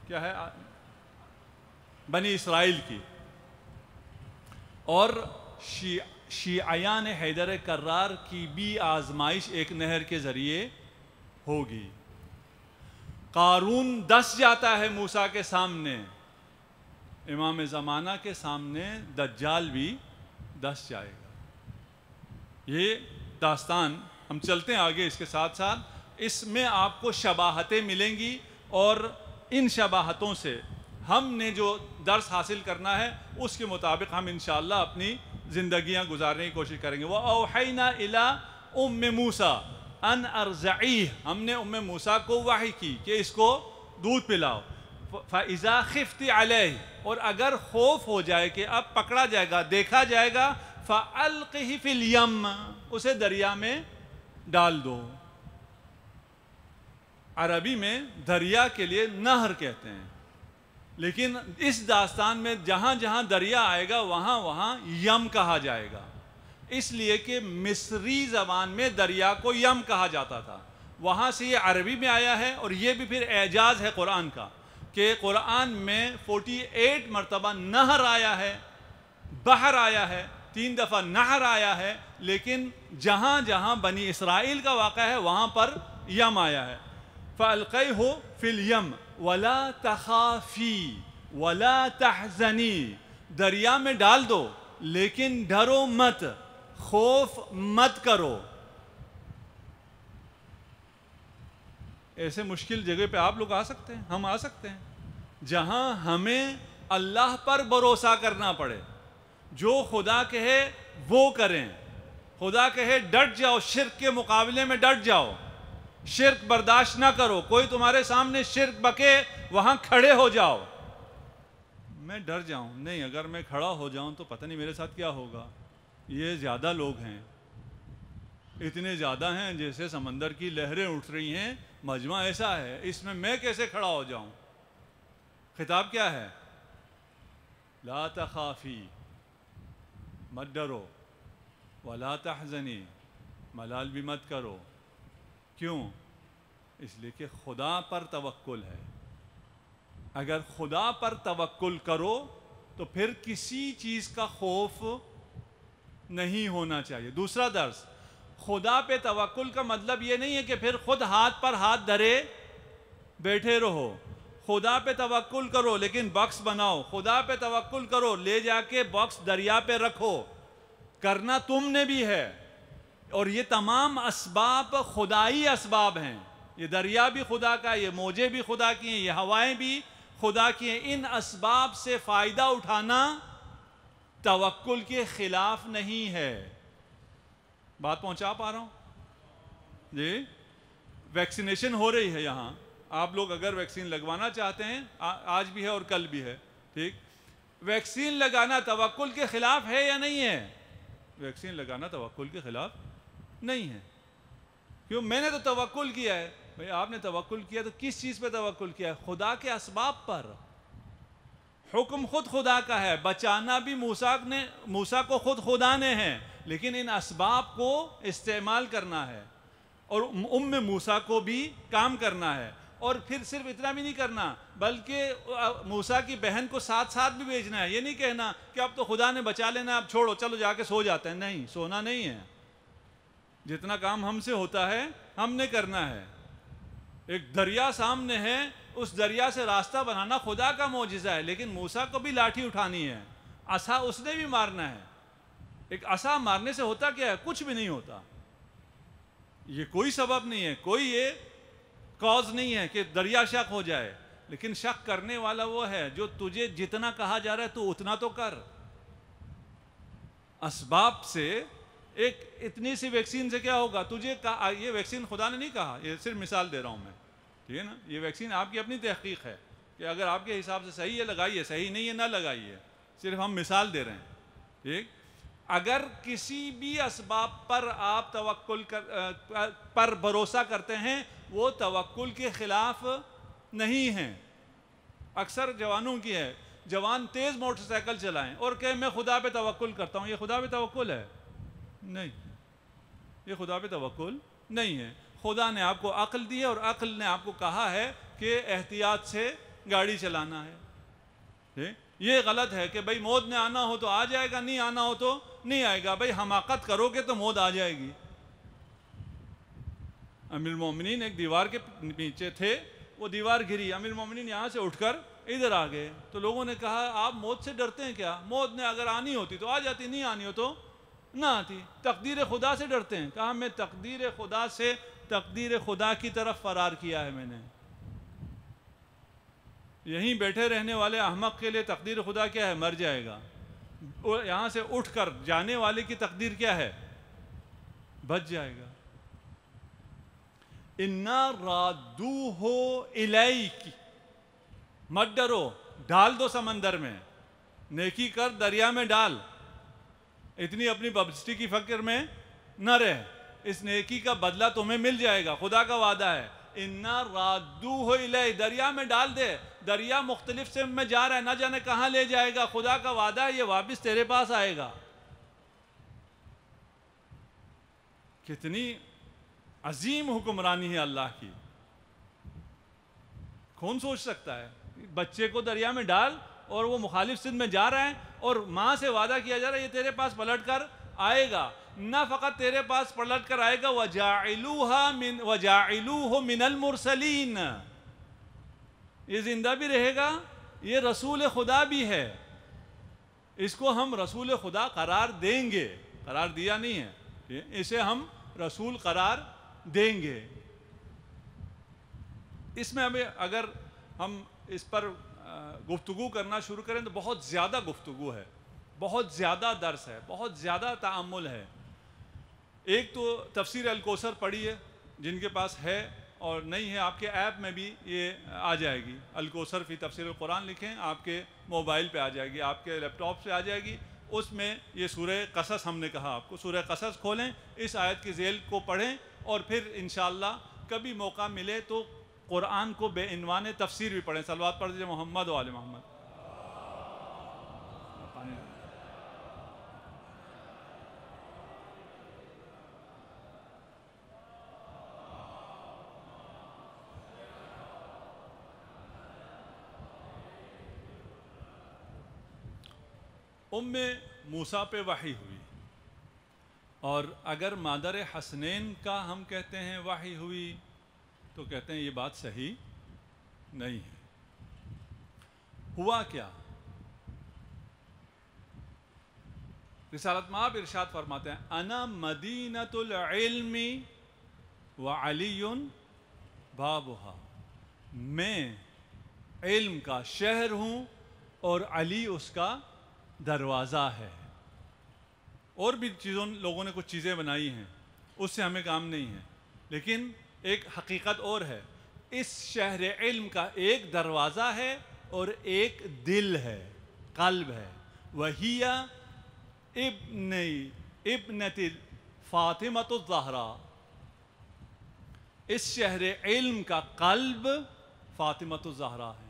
[SPEAKER 1] کیا ہے بنی اسرائیل کی. اور شیعیان حیدر کرار کی بھی آزمائش ایک نہر کے ذریعے ہوگی. قارون دس جاتا ہے موسیٰ کے سامنے، امام زمانہ کے سامنے دجال بھی دس جائے گا. یہ داستان ہم چلتے ہیں آگے. اس کے ساتھ ساتھ اس میں آپ کو شباہتیں ملیں گی، اور ان شباہتوں سے ہم نے جو درس حاصل کرنا ہے اس کے مطابق ہم انشاءاللہ اپنی زندگیاں گزارنے کی کوشش کریں گے. وَأَوْحَيْنَا إِلَىٰ أُمِّ مُوسَىٰ أَنْ أَرْضِعِيهِ، ہم نے موسیٰ کو وحی کی کہ اس کو دودھ پلاؤ. فَإِذَا خِفْتِ عَلَيْهِ، اور اگر خوف ہو جائے کہ اب پکڑا جائے گا، دیکھا جائے گا، فَأَلْقِهِ فِي الْيَمِّ، اسے دریا میں ڈال دو. عربی میں دریا کے لیے نہر کہتے ہیں، لیکن اس داستان میں جہاں جہاں دریا آئے گا وہاں وہاں یم کہا جائے گا، اس لیے کہ مصری زبان میں دریا کو یم کہا جاتا تھا. وہاں سے یہ عربی میں آیا ہے، اور یہ بھی پھر اعجاز ہے قرآن کا کہ قرآن میں 48 مرتبہ نہر آیا ہے، بحر آیا ہے، 3 دفعہ نہر آیا ہے، لیکن جہاں جہاں بنی اسرائیل کا واقعہ ہے وہاں پر یم آیا ہے. فَأَلْقَيْهُ فِي الْيَمِّ وَلَا تَخَافِي وَلَا تَحْزَنِي، دریا میں ڈال دو لیکن ڈرو مت، خوف مت کرو۔ ایسے مشکل جگہ پہ آپ لوگ آ سکتے ہیں، ہم آ سکتے ہیں، جہاں ہمیں اللہ پر بھروسہ کرنا پڑے، جو خدا کہے وہ کریں۔ خدا کہے ڈٹ جاؤ، شرک کے مقابلے میں ڈٹ جاؤ، شرک برداشت نہ کرو، کوئی تمہارے سامنے شرک بکے وہاں کھڑے ہو جاؤ۔ میں ڈر جاؤں نہیں، اگر میں کھڑا ہو جاؤں تو پتہ نہیں میرے ساتھ کیا ہوگا، یہ زیادہ لوگ ہیں، اتنے زیادہ ہیں جیسے سمندر کی لہریں اٹھ رہی ہیں، مجمع ایسا ہے، اس میں کیسے کھڑا ہو جاؤں؟ خطاب کیا ہے؟ لا تخافی، مت ڈرو، ولا تحزنی، ملال بھی مت کرو۔ کیوں؟ اس لیے کہ خدا پر توکل ہے۔ اگر خدا پر توکل کرو تو پھر کسی چیز کا خوف نہیں ہونا چاہیے۔ دوسرا درس، خدا پہ توکل کا مطلب یہ نہیں ہے کہ پھر خود ہاتھ پر ہاتھ دھرے بیٹھے رہو۔ خدا پہ توکل کرو لیکن باکس بناؤ، خدا پہ توکل کرو، لے جا کے باکس دریا پہ رکھو، کرنا تم نے بھی ہے۔ اور یہ تمام اسباب خدائی اسباب ہیں، یہ دریا بھی خدا کا، یہ موجیں بھی خدا کی ہیں، یہ ہوائیں بھی خدا کی ہیں۔ ان اسباب سے فائدہ اٹھانا توکل کے خلاف نہیں ہے۔ بات پہنچا پا رہا ہوں؟ جی، ویکسینیشن ہو رہی ہے یہاں، آپ لوگ اگر ویکسین لگوانا چاہتے ہیں، آج بھی ہے اور کل بھی ہے، ٹھیک؟ ویکسین لگانا توکل کے خلاف ہے یا نہیں ہے؟ ویکسین لگانا توکل کے خلاف نہیں ہے۔ کیوں؟ میں نے تو توکل کیا ہے۔ بھئی آپ نے توکل کیا تو کس چیز پہ توکل کیا ہے؟ خدا کے اسباب پر۔ حکم خود خدا کا ہے، بچانا بھی موسیٰ کو خود خدا نے ہے، لیکن ان اسباب کو استعمال کرنا ہے، اور موسیٰ کو بھی کام کرنا ہے۔ اور پھر صرف اتنا بھی نہیں کرنا، بلکہ موسیٰ کی بہن کو ساتھ ساتھ بھی بھیجنا ہے۔ یہ نہیں کہنا کہ اب تو خدا نے بچا لینا، اب چھوڑو، چلو جا کے سو جاتے ہیں۔ نہیں، سونا نہیں ہے، جتنا کام ہم سے ہوتا ہے ہم نے کرنا ہے۔ ایک دریا سامنے ہے، اس دریا سے راستہ بنانا خدا کا معجزہ ہے، لیکن موسیٰ کو بھی لاٹھی اٹھانی ہے، عصا اس نے بھی مارنا ہے۔ ایک عصا مارنے سے ہوتا کیا ہے؟ کچھ بھی نہیں ہوتا۔ یہ کوئی سبب نہیں ہے، کوئی یہ کاز نہیں ہے کہ دریا شق ہو جائے، لیکن شک کرنے والا وہ ہے جو تجھے جتنا کہا جا رہا ہے تو اتنا تو کر۔ اسباب سے ایک اتنی سی ویکسین سے کیا ہوگا؟ تجھے یہ ویکسین خدا نے نہیں کہا، یہ صرف مثال دے رہا ہوں میں، ٹھیک ہے نا؟ یہ ویکسین آپ کی اپنی تحقیق ہے کہ اگر آپ کے حساب سے صحیح ہے لگائیے، صحیح نہیں ہے نہ لگائیے، صرف ہم مثال دے رہے ہیں، ٹھیک؟ اگر کسی بھی اسباب پر آپ توکل پر بھروسہ کرتے ہیں، وہ توکل کے خلاف نہیں ہیں۔ اکثر جوانوں کی ہے، جوان تیز موٹر سائیکل چلائیں اور کہیں میں خدا پہ توکل کرتا ہوں۔ یہ خدا پہ توکل ہے؟ نہیں، یہ خدا پہ توکل نہیں ہے۔ خدا نے آپ کو عقل دی ہے، اور عقل نے آپ کو کہا ہے کہ احتیاط سے گاڑی چلانا ہے۔ یہ غلط ہے کہ بھئی موت نے آنا ہو تو آ جائے گا، نہیں آنا ہو تو نہیں آئے گا۔ بھئی حماقت کرو گے تو موت آ جائے گی۔ امیر المومنین ایک دیوار کے نیچے تھے، وہ دیوار گری، امیر المومنین یہاں سے اٹھ کر ادھر آ گئے، تو لوگوں نے کہا آپ موت سے ڈرتے ہیں کیا؟ موت نے اگر آنی ہوتی تو آ جاتی، نہیں آنی ہو تو نہ آتی۔ تقدیر خدا سے ڈرتے ہیں؟ کہا میں تقدیر خدا سے، تقدیر خدا کی طرف فرار کیا ہے میں نے۔ یہیں بیٹھے رہنے والے احمق کے لیے تقدیر خدا کیا ہے؟ مر جائے گا۔ یہاں سے اٹھ کر جانے والے کی تقدیر کیا ہے؟ بچ جائے گا۔ اِنَّا رَادُّوهُ إِلَيْكِ، مت ڈرو، ڈال دو سمندر میں، نیکی کر، دریا میں ڈال، اتنی اپنی پبلسٹی کی فکر میں نہ رہ، اس نیکی کا بدلہ تمہیں مل جائے گا، خدا کا وعدہ ہے۔ اِنَّا رَادُّوهُ إِلَيْكِ، دریا میں ڈال دے، دریا مختلف سمت میں جا رہا ہے، نہ جانے کہاں لے جائے گا، خدا کا وعدہ ہے یہ واپس تیرے پاس آئے گا۔ کتنی عظیم حکمرانی ہے اللہ کی، کون سوچ سکتا ہے؟ بچے کو دریا میں ڈال اور وہ مخالف سمت میں جا رہا ہے، اور ماں سے وعدہ کیا جا رہا ہے یہ تیرے پاس پلٹ کر آئے گا، نہ فقط تیرے پاس پلٹ کر آئے گا وَجَاعِلُوهُ مِنَ الْمُرْسَلِينَ، یہ زندہ بھی رہے گا، یہ رسول خدا بھی ہے، اس کو ہم رسول خدا قرار دیں گے، قرار دیا نہیں ہے، اسے ہم رسول قرار دیں گے۔ اس میں ہمیں اگر ہم اس پر گفتگو کرنا شروع کریں تو بہت زیادہ گفتگو ہے، بہت زیادہ درس ہے، بہت زیادہ تأمل ہے۔ ایک تو تفسیر الکوثر پڑھی ہے، جن کے پاس ہے اور نہیں ہے آپ کے ایپ میں بھی یہ آ جائے گی، الکوثر فی تفسیر القرآن لکھیں، آپ کے موبائل پہ آ جائے گی، آپ کے لیپ ٹاپ سے آ جائے گی۔ اس میں یہ سورہ قصص ہم نے کہا آپ کو، سورہ قصص کھولیں، اس آیت کی ذیل کو پڑھیں، اور پھر انشاءاللہ کبھی موقع ملے تو قرآن کو بے عنوان تفسیر بھی پڑھیں۔ صلوات پڑھ دیجئے محمد و آل محمد۔ موسیٰ پہ وحی ہوئی، اور اگر مادر حسنین کا ہم کہتے ہیں وحی ہوئی تو کہتے ہیں یہ بات صحیح نہیں ہے۔ ہوا کیا؟ رسالت مآب ارشاد فرماتے ہیں انا مدینۃ العلم وعلی بابھا، میں علم کا شہر ہوں اور علی اس کا دروازہ ہے۔ اور بھی لوگوں نے کچھ چیزیں بنائی ہیں، اس سے ہمیں کام نہیں ہے، لیکن ایک حقیقت اور ہے، اس شہر علم کا ایک دروازہ ہے اور ایک دل ہے، قلب ہے، وہی ابنت فاطمۃ الزہرا، اس شہر علم کا قلب فاطمۃ الزہرا ہے۔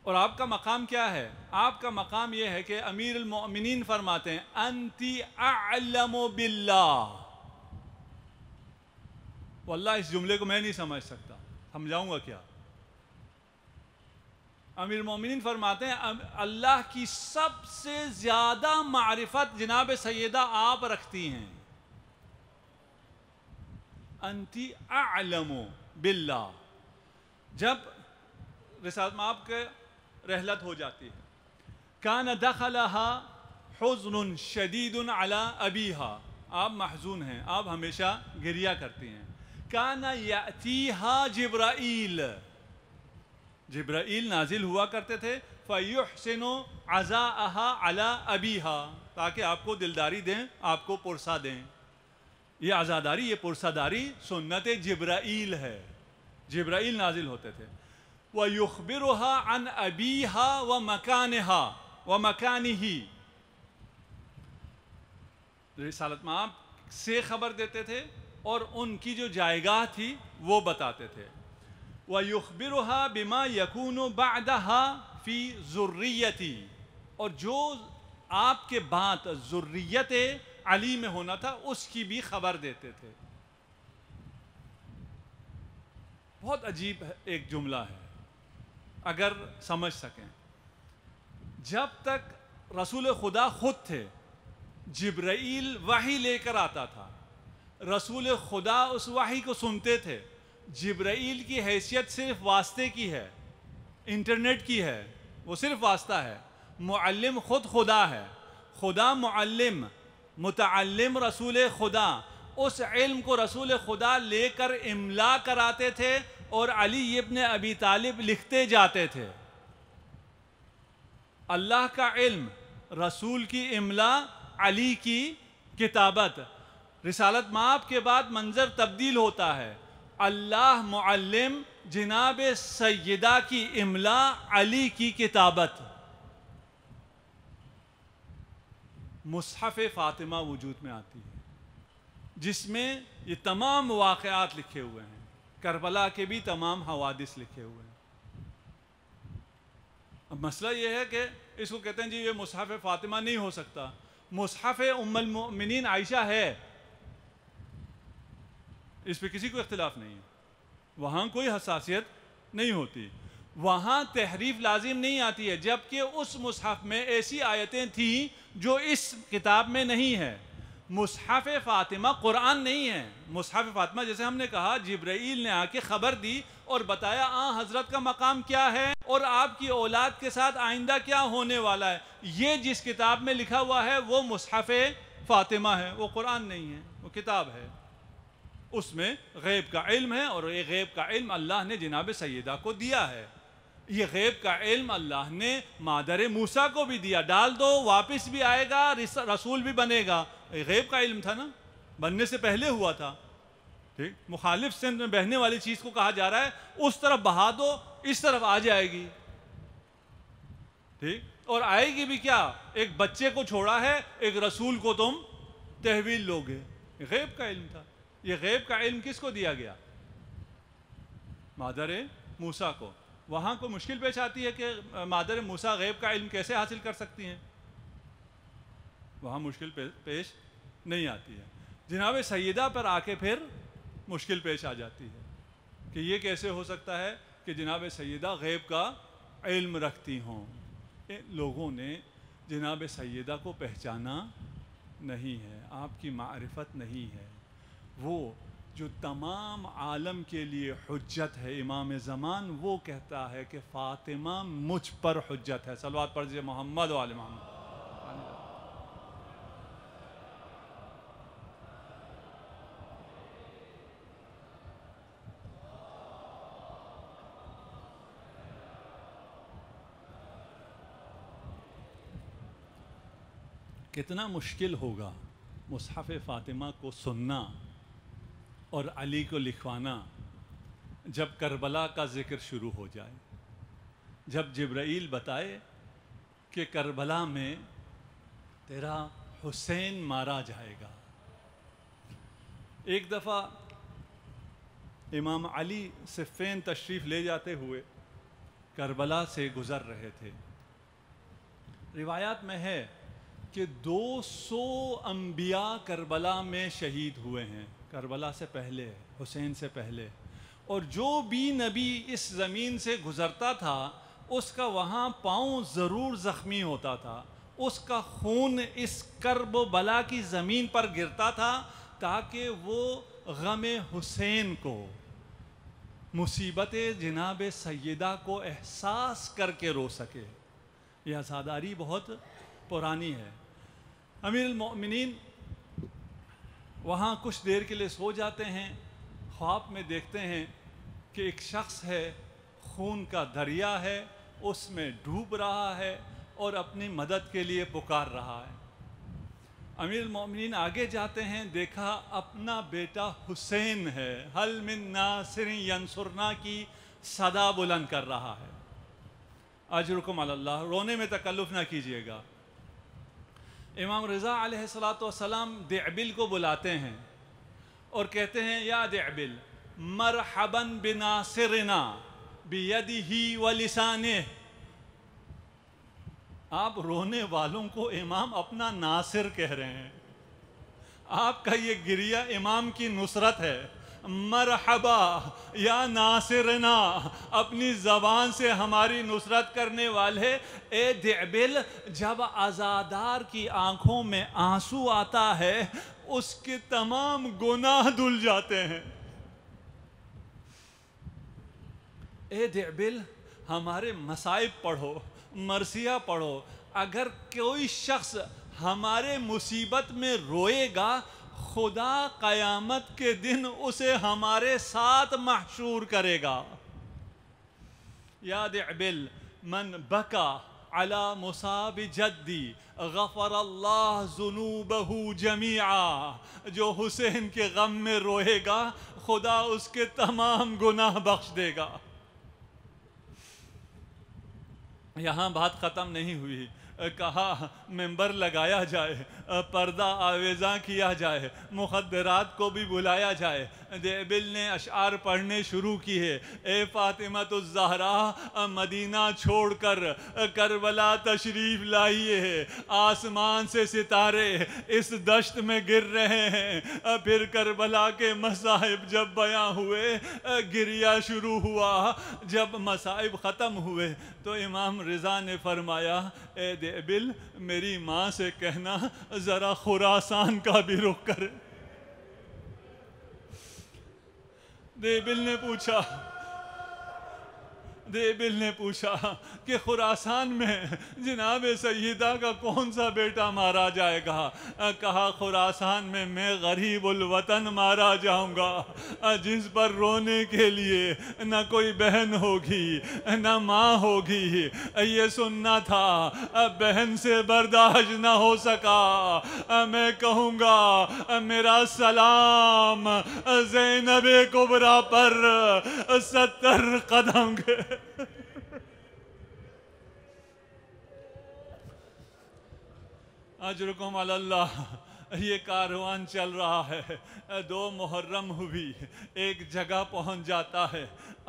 [SPEAKER 1] اور آپ کا مقام کیا ہے؟ آپ کا مقام یہ ہے کہ امیر المؤمنین فرماتے ہیں انتی اعلم باللہ۔ واللہ اس جملے کو میں نہیں سمجھ سکتا، سمجھاؤں گا کیا؟ امیر المؤمنین فرماتے ہیں اللہ کی سب سے زیادہ معرفت جناب سیدہ آپ رکھتی ہیں۔ انتی اعلم باللہ۔ جب رسالت مآب کے رحلت ہو جاتی ہے، کان دخلها حزن شدید علی ابیہا، آپ محزون ہیں، آپ ہمیشہ گریہ کرتی ہیں۔ کان یأتیہا جبرائیل، جبرائیل نازل ہوا کرتے تھے، فیحسن عزاءہا علی ابیہا، تاکہ آپ کو دلداری دیں، آپ کو پرسہ دیں۔ یہ عزاداری، یہ پرساداری سنت جبرائیل ہے، جبرائیل نازل ہوتے تھے۔ وَيُخْبِرُهَا عَنْ أَبِيهَا وَمَكَانِهَا وَمَكَانِهِ، رسالت مآب سے خبر دیتے تھے اور ان کی جو جائیگاہ تھی وہ بتاتے تھے۔ وَيُخْبِرُهَا بِمَا يَكُونُ بَعْدَهَا فِي ذُرِّيَّتِي، اور جو آپ کے بعد ذریت علی میں ہونا تھا اس کی بھی خبر دیتے تھے۔ بہت عجیب ایک جملہ ہے اگر سمجھ سکیں۔ جب تک رسول خدا خود تھے، جبرائیل وحی لے کر آتا تھا، رسول خدا اس وحی کو سنتے تھے۔ جبرائیل کی حیثیت صرف واسطے کی ہے، انٹرنیٹ کی ہے، وہ صرف واسطہ ہے۔ معلم خود خدا ہے، خدا معلم، متعلم رسول خدا، اس علم کو رسول خدا لے کر املا کراتے تھے اور علی ابن ابی طالب لکھتے جاتے تھے۔ اللہ کا علم، رسول کی املا، علی کی کتابت۔ رسالت مآب کے بعد منظر تبدیل ہوتا ہے، اللہ معلم، جناب سیدہ کی املا، علی کی کتابت۔ مصحف فاطمہ وجود میں آتی ہے، جس میں یہ تمام واقعات لکھے ہوئے ہیں، کربلا کے بھی تمام حوادث لکھے ہوئے ہیں۔ اب مسئلہ یہ ہے کہ اس کو کہتے ہیں جی یہ مصحف فاطمہ نہیں ہو سکتا، مصحف ام المؤمنین عائشہ ہے، اس پہ کسی کو اختلاف نہیں ہے، وہاں کوئی حساسیت نہیں ہوتی، وہاں تحریف لازم نہیں آتی ہے، جبکہ اس مصحف میں ایسی آیتیں تھیں جو اس کتاب میں نہیں ہے۔ مصحف فاطمہ قرآن نہیں ہے۔ مصحف فاطمہ جیسے ہم نے کہا جبرائیل نے آ کے خبر دی اور بتایا حضرت کا مقام کیا ہے اور آپ کی اولاد کے ساتھ آئندہ کیا ہونے والا ہے۔ یہ جس کتاب میں لکھا ہوا ہے وہ مصحف فاطمہ ہے، وہ قرآن نہیں ہے، وہ کتاب ہے۔ اس میں غیب کا علم ہے اور یہ غیب کا علم اللہ نے جناب سیدہ کو دیا ہے۔ یہ غیب کا علم اللہ نے مادر موسیٰ کو بھی دیا، ڈال دو واپس بھی آئے گا، رسول بھی بنے گا۔ یہ غیب کا علم تھا نا، بننے سے پہلے ہوا تھا۔ ٹھیک، مخالف سمت میں بہنے والی چیز کو کہا جا رہا ہے اس طرف بہا دو، اس طرف آ جائے گی۔ ٹھیک، اور آئے گی بھی کیا؟ ایک بچے کو چھوڑا ہے، ایک رسول کو تم تحویل لوگے۔ یہ غیب کا علم تھا۔ یہ غیب کا علم کس کو دیا گیا؟ مادر موسیٰ کو۔ وہاں کو مشکل پیش آتی ہے کہ مادر موسیٰ غیب کا علم کیسے حاصل کر سکتی ہیں؟ وہاں مشکل پیش نہیں آتی ہے۔ جناب سیدہ پر آ کے پھر مشکل پیش آ جاتی ہے کہ یہ کیسے ہو سکتا ہے کہ جناب سیدہ غیب کا علم رکھتی ہوں۔ لوگوں نے جناب سیدہ کو پہچانا نہیں ہے، آپ کی معرفت نہیں ہے۔ وہ جو تمام عالم کے لیے حجت ہے، امام زمان، وہ کہتا ہے کہ فاطمہ مجھ پر حجت ہے۔ صلوات پڑھیے محمد و آل محمد۔ کتنا مشکل ہوگا مصحف فاطمہ کو سننا اور علی کو لکھوانا جب کربلا کا ذکر شروع ہو جائے، جب جبرائیل بتائے کہ کربلا میں تیرا حسین مارا جائے گا۔ ایک دفعہ امام علی صفین تشریف لے جاتے ہوئے کربلا سے گزر رہے تھے۔ روایات میں ہے کہ 200 انبیاء کربلا میں شہید ہوئے ہیں، کربلا سے پہلے، حسین سے پہلے، اور جو بھی نبی اس زمین سے گزرتا تھا اس کا وہاں پاؤں ضرور زخمی ہوتا تھا، اس کا خون اس کرب و بلا کی زمین پر گرتا تھا تاکہ وہ غم حسین کو، مصیبت جناب سیدہ کو احساس کر کے رو سکے۔ یہ عزاداری بہت پرانی ہے۔ امیر المؤمنین وہاں کچھ دیر کے لیے سو جاتے ہیں، خواب میں دیکھتے ہیں کہ ایک شخص ہے، خون کا دریا ہے، اس میں ڈوب رہا ہے اور اپنی مدد کے لیے پکار رہا ہے۔ امیر المؤمنین آگے جاتے ہیں، دیکھا اپنا بیٹا حسین ہے، حل من ناصر ینصرنا کی صدا بلند کر رہا ہے۔ اجرکم علی اللہ، رونے میں تکلف نہ کیجیے گا۔ امام رضا علیہ السلام دعبل کو بلاتے ہیں اور کہتے ہیں یا دعبل مرحبا بناصرنا بیدہ ولسانہ۔ آپ رونے والوں کو امام اپنا ناصر کہہ رہے ہیں، آپ کا یہ گریہ امام کی نصرت ہے۔ مرحبا یا ناصرنا، اپنی زبان سے ہماری نصرت کرنے والے۔ اے دعبل، جب عزادار کی آنکھوں میں آنسو آتا ہے اس کے تمام گناہ دھل جاتے ہیں۔ اے دعبل، ہمارے مصائب پڑھو، مرثیہ پڑھو۔ اگر کوئی شخص ہمارے مصیبت میں روئے گا، خدا قیامت کے دن اسے ہمارے ساتھ محشور کرے گا۔ یا دعبل من بکا علی مصاب جدی غفر اللہ ذنوبہ جمیعا۔ جو حسین کے غم میں روئے گا خدا اس کے تمام گناہ بخش دے گا۔ یہاں بات ختم نہیں ہوئی، کہا ممبر لگایا جائے، پردہ آویزاں کیا جائے، مخدرات کو بھی بلایا جائے۔ دعبل نے اشعار پڑھنے شروع کیے۔ اے فاطمۃ الزہرا، مدینہ چھوڑ کر کربلا تشریف لائیے، آسمان سے ستارے اس دشت میں گر رہے ہیں۔ پھر کربلا کے مصائب جب بیاں ہوئے، گریہ شروع ہوا۔ جب مصائب ختم ہوئے تو امام رضا نے فرمایا اے ابل میری ماں سے کہنا ذرا خراسان کا بھی رخ کرے. ابل نے پوچھا کہ خراسان میں جناب سیدہ کا کون سا بیٹا مارا جائے گا؟ کہا خراسان میں غریب الوطن مارا جاؤں گا، جس پر رونے کے لیے نہ کوئی بہن ہوگی نہ ماں ہوگی. یہ سننا تھا، بہن سے برداشت نہ ہو سکا. میں کہوں گا میرا سلام زینب کبریٰ پر 70 قدم کے. اجرکم علی اللہ. یہ کاروان چل رہا ہے، 2 محرم ہوئی، ایک جگہ پہنچ جاتا ہے،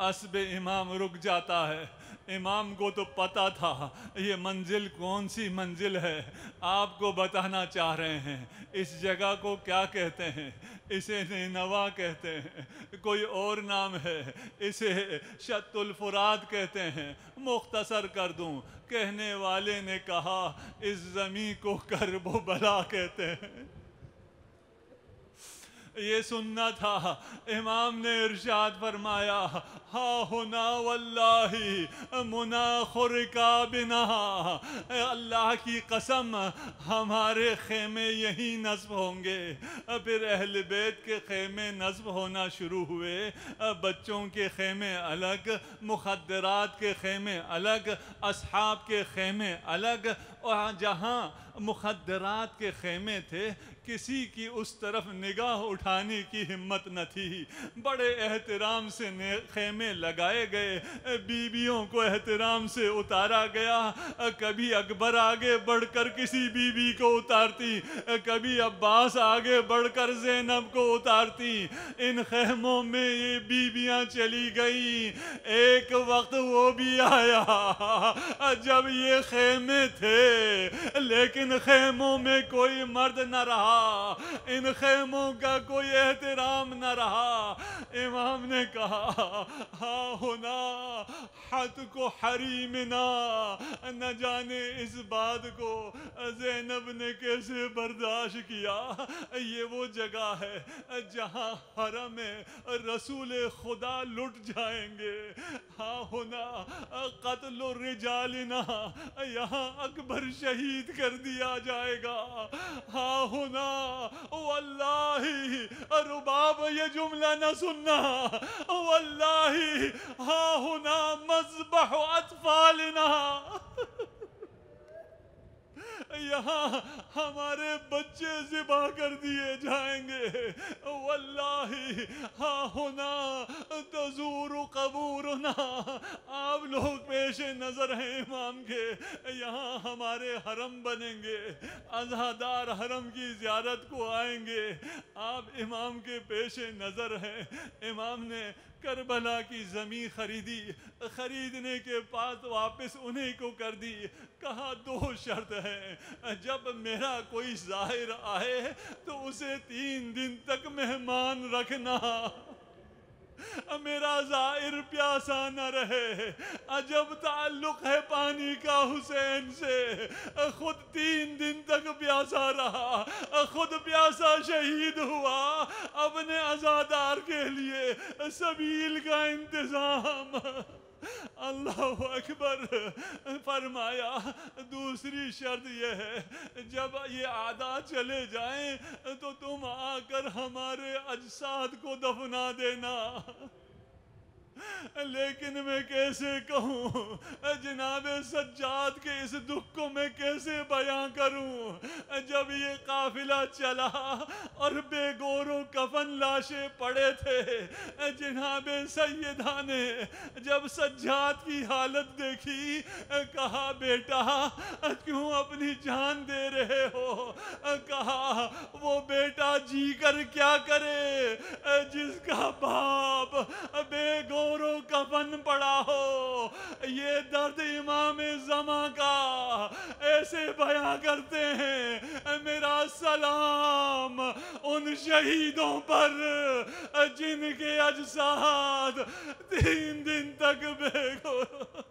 [SPEAKER 1] اسب امام رک جاتا ہے. امام کو تو پتا تھا یہ منزل کون سی منزل ہے، آپ کو بتانا چاہ رہے ہیں. اس جگہ کو کیا کہتے ہیں؟ اسے نینوا کہتے ہیں، کوئی اور نام ہے، اسے شط الفرات کہتے ہیں. مختصر کر دوں، کہنے والے نے کہا اس زمین کو کرب و بلا کہتے ہیں. یہ سننا تھا. امام نے ارشاد فرمایا ہا ہنا واللہ مناخ رکابنا، اللہ کی قسم ہمارے خیمے یہیں نصب ہوں گے. پھر اہل بیت کے خیمے نصب ہونا شروع ہوئے. بچوں کے خیمے الگ، مخدرات کے خیمے الگ، اصحاب کے خیمے الگ. اور جہاں مخدرات کے خیمے تھے کسی کی اس طرف نگاہ اٹھانے کی ہمت نہ تھی. بڑے احترام سے خیمے لگائے گئے، بیویوں کو احترام سے اتارا گیا. کبھی اکبر آگے بڑھ کر کسی بیوی کو اتارتی، کبھی عباس آگے بڑھ کر زینب کو اتارتی. ان خیموں میں یہ بیویاں چلی گئیں. ایک وقت وہ بھی آیا جب یہ خیمے تھے لیکن خیموں میں کوئی مرد نہ رہا، ان خیموں کا کوئی احترام نہ رہا. امام نے کہا ہاں ہونا حد کو حریمنا. نہ جانے اس بات کو زینب نے کیسے برداشت کیا. یہ وہ جگہ ہے جہاں حرم رسول خدا لٹ جائیں گے. ہاں ہونا قتل الرجالنا، یہاں اکبر شہید کر دیا جائے گا. ہاں ہونا واللہ، رباب یہ جملہ نہ سننا، واللہ ہاں ہونا مذبح اطفالنا، یہاں ہمارے بچے ذبح کر دیے جائیں گے. واللہ ہاں ہونا تزور قبورنا، آپ لوگ پیش نظر ہیں امام کے، یہاں ہمارے حرم بنیں گے، عزادار حرم کی زیارت کو آئیں گے. آپ امام کے پیش نظر ہیں. امام نے کربلا کی زمین خریدی، خریدنے کے بعد واپس انہیں کو کر دی. کہا 2 شرط ہیں، جب میرا کوئی زائر آئے تو اسے 3 دن تک مہمان رکھنا، میرا زائر پیاسا نہ رہے. عجب تعلق ہے پانی کا حسین سے، خود 3 دن تک پیاسا رہا، خود پیاسا شہید ہوا، اپنے عزادار کے لیے سبیل کا انتظام. اللہ اکبر. فرمایا دوسری شرط یہ ہے جب یہ اعداء چلے جائیں تو تم آ کر ہمارے اجساد کو دفنا دینا. لیکن میں کیسے کہوں جناب سجاد کے اس دکھ کو میں کیسے بیان کروں. جب یہ قافلہ چلا اور بے گور و کفن لاشیں پڑے تھے، جناب سیدہ نے جب سجاد کی حالت دیکھی کہا بیٹا کیوں اپنی جان دے رہے ہو. کہا وہ بیٹا جی کر کیا کرے جس کا باپ بے گور و کفن پڑا ہو. یہ درد امام زمان کا ایسے بیان کرتے ہیں. میرا سلام ان شہیدوں پر جن کے اجساد 3 دن تک بے گور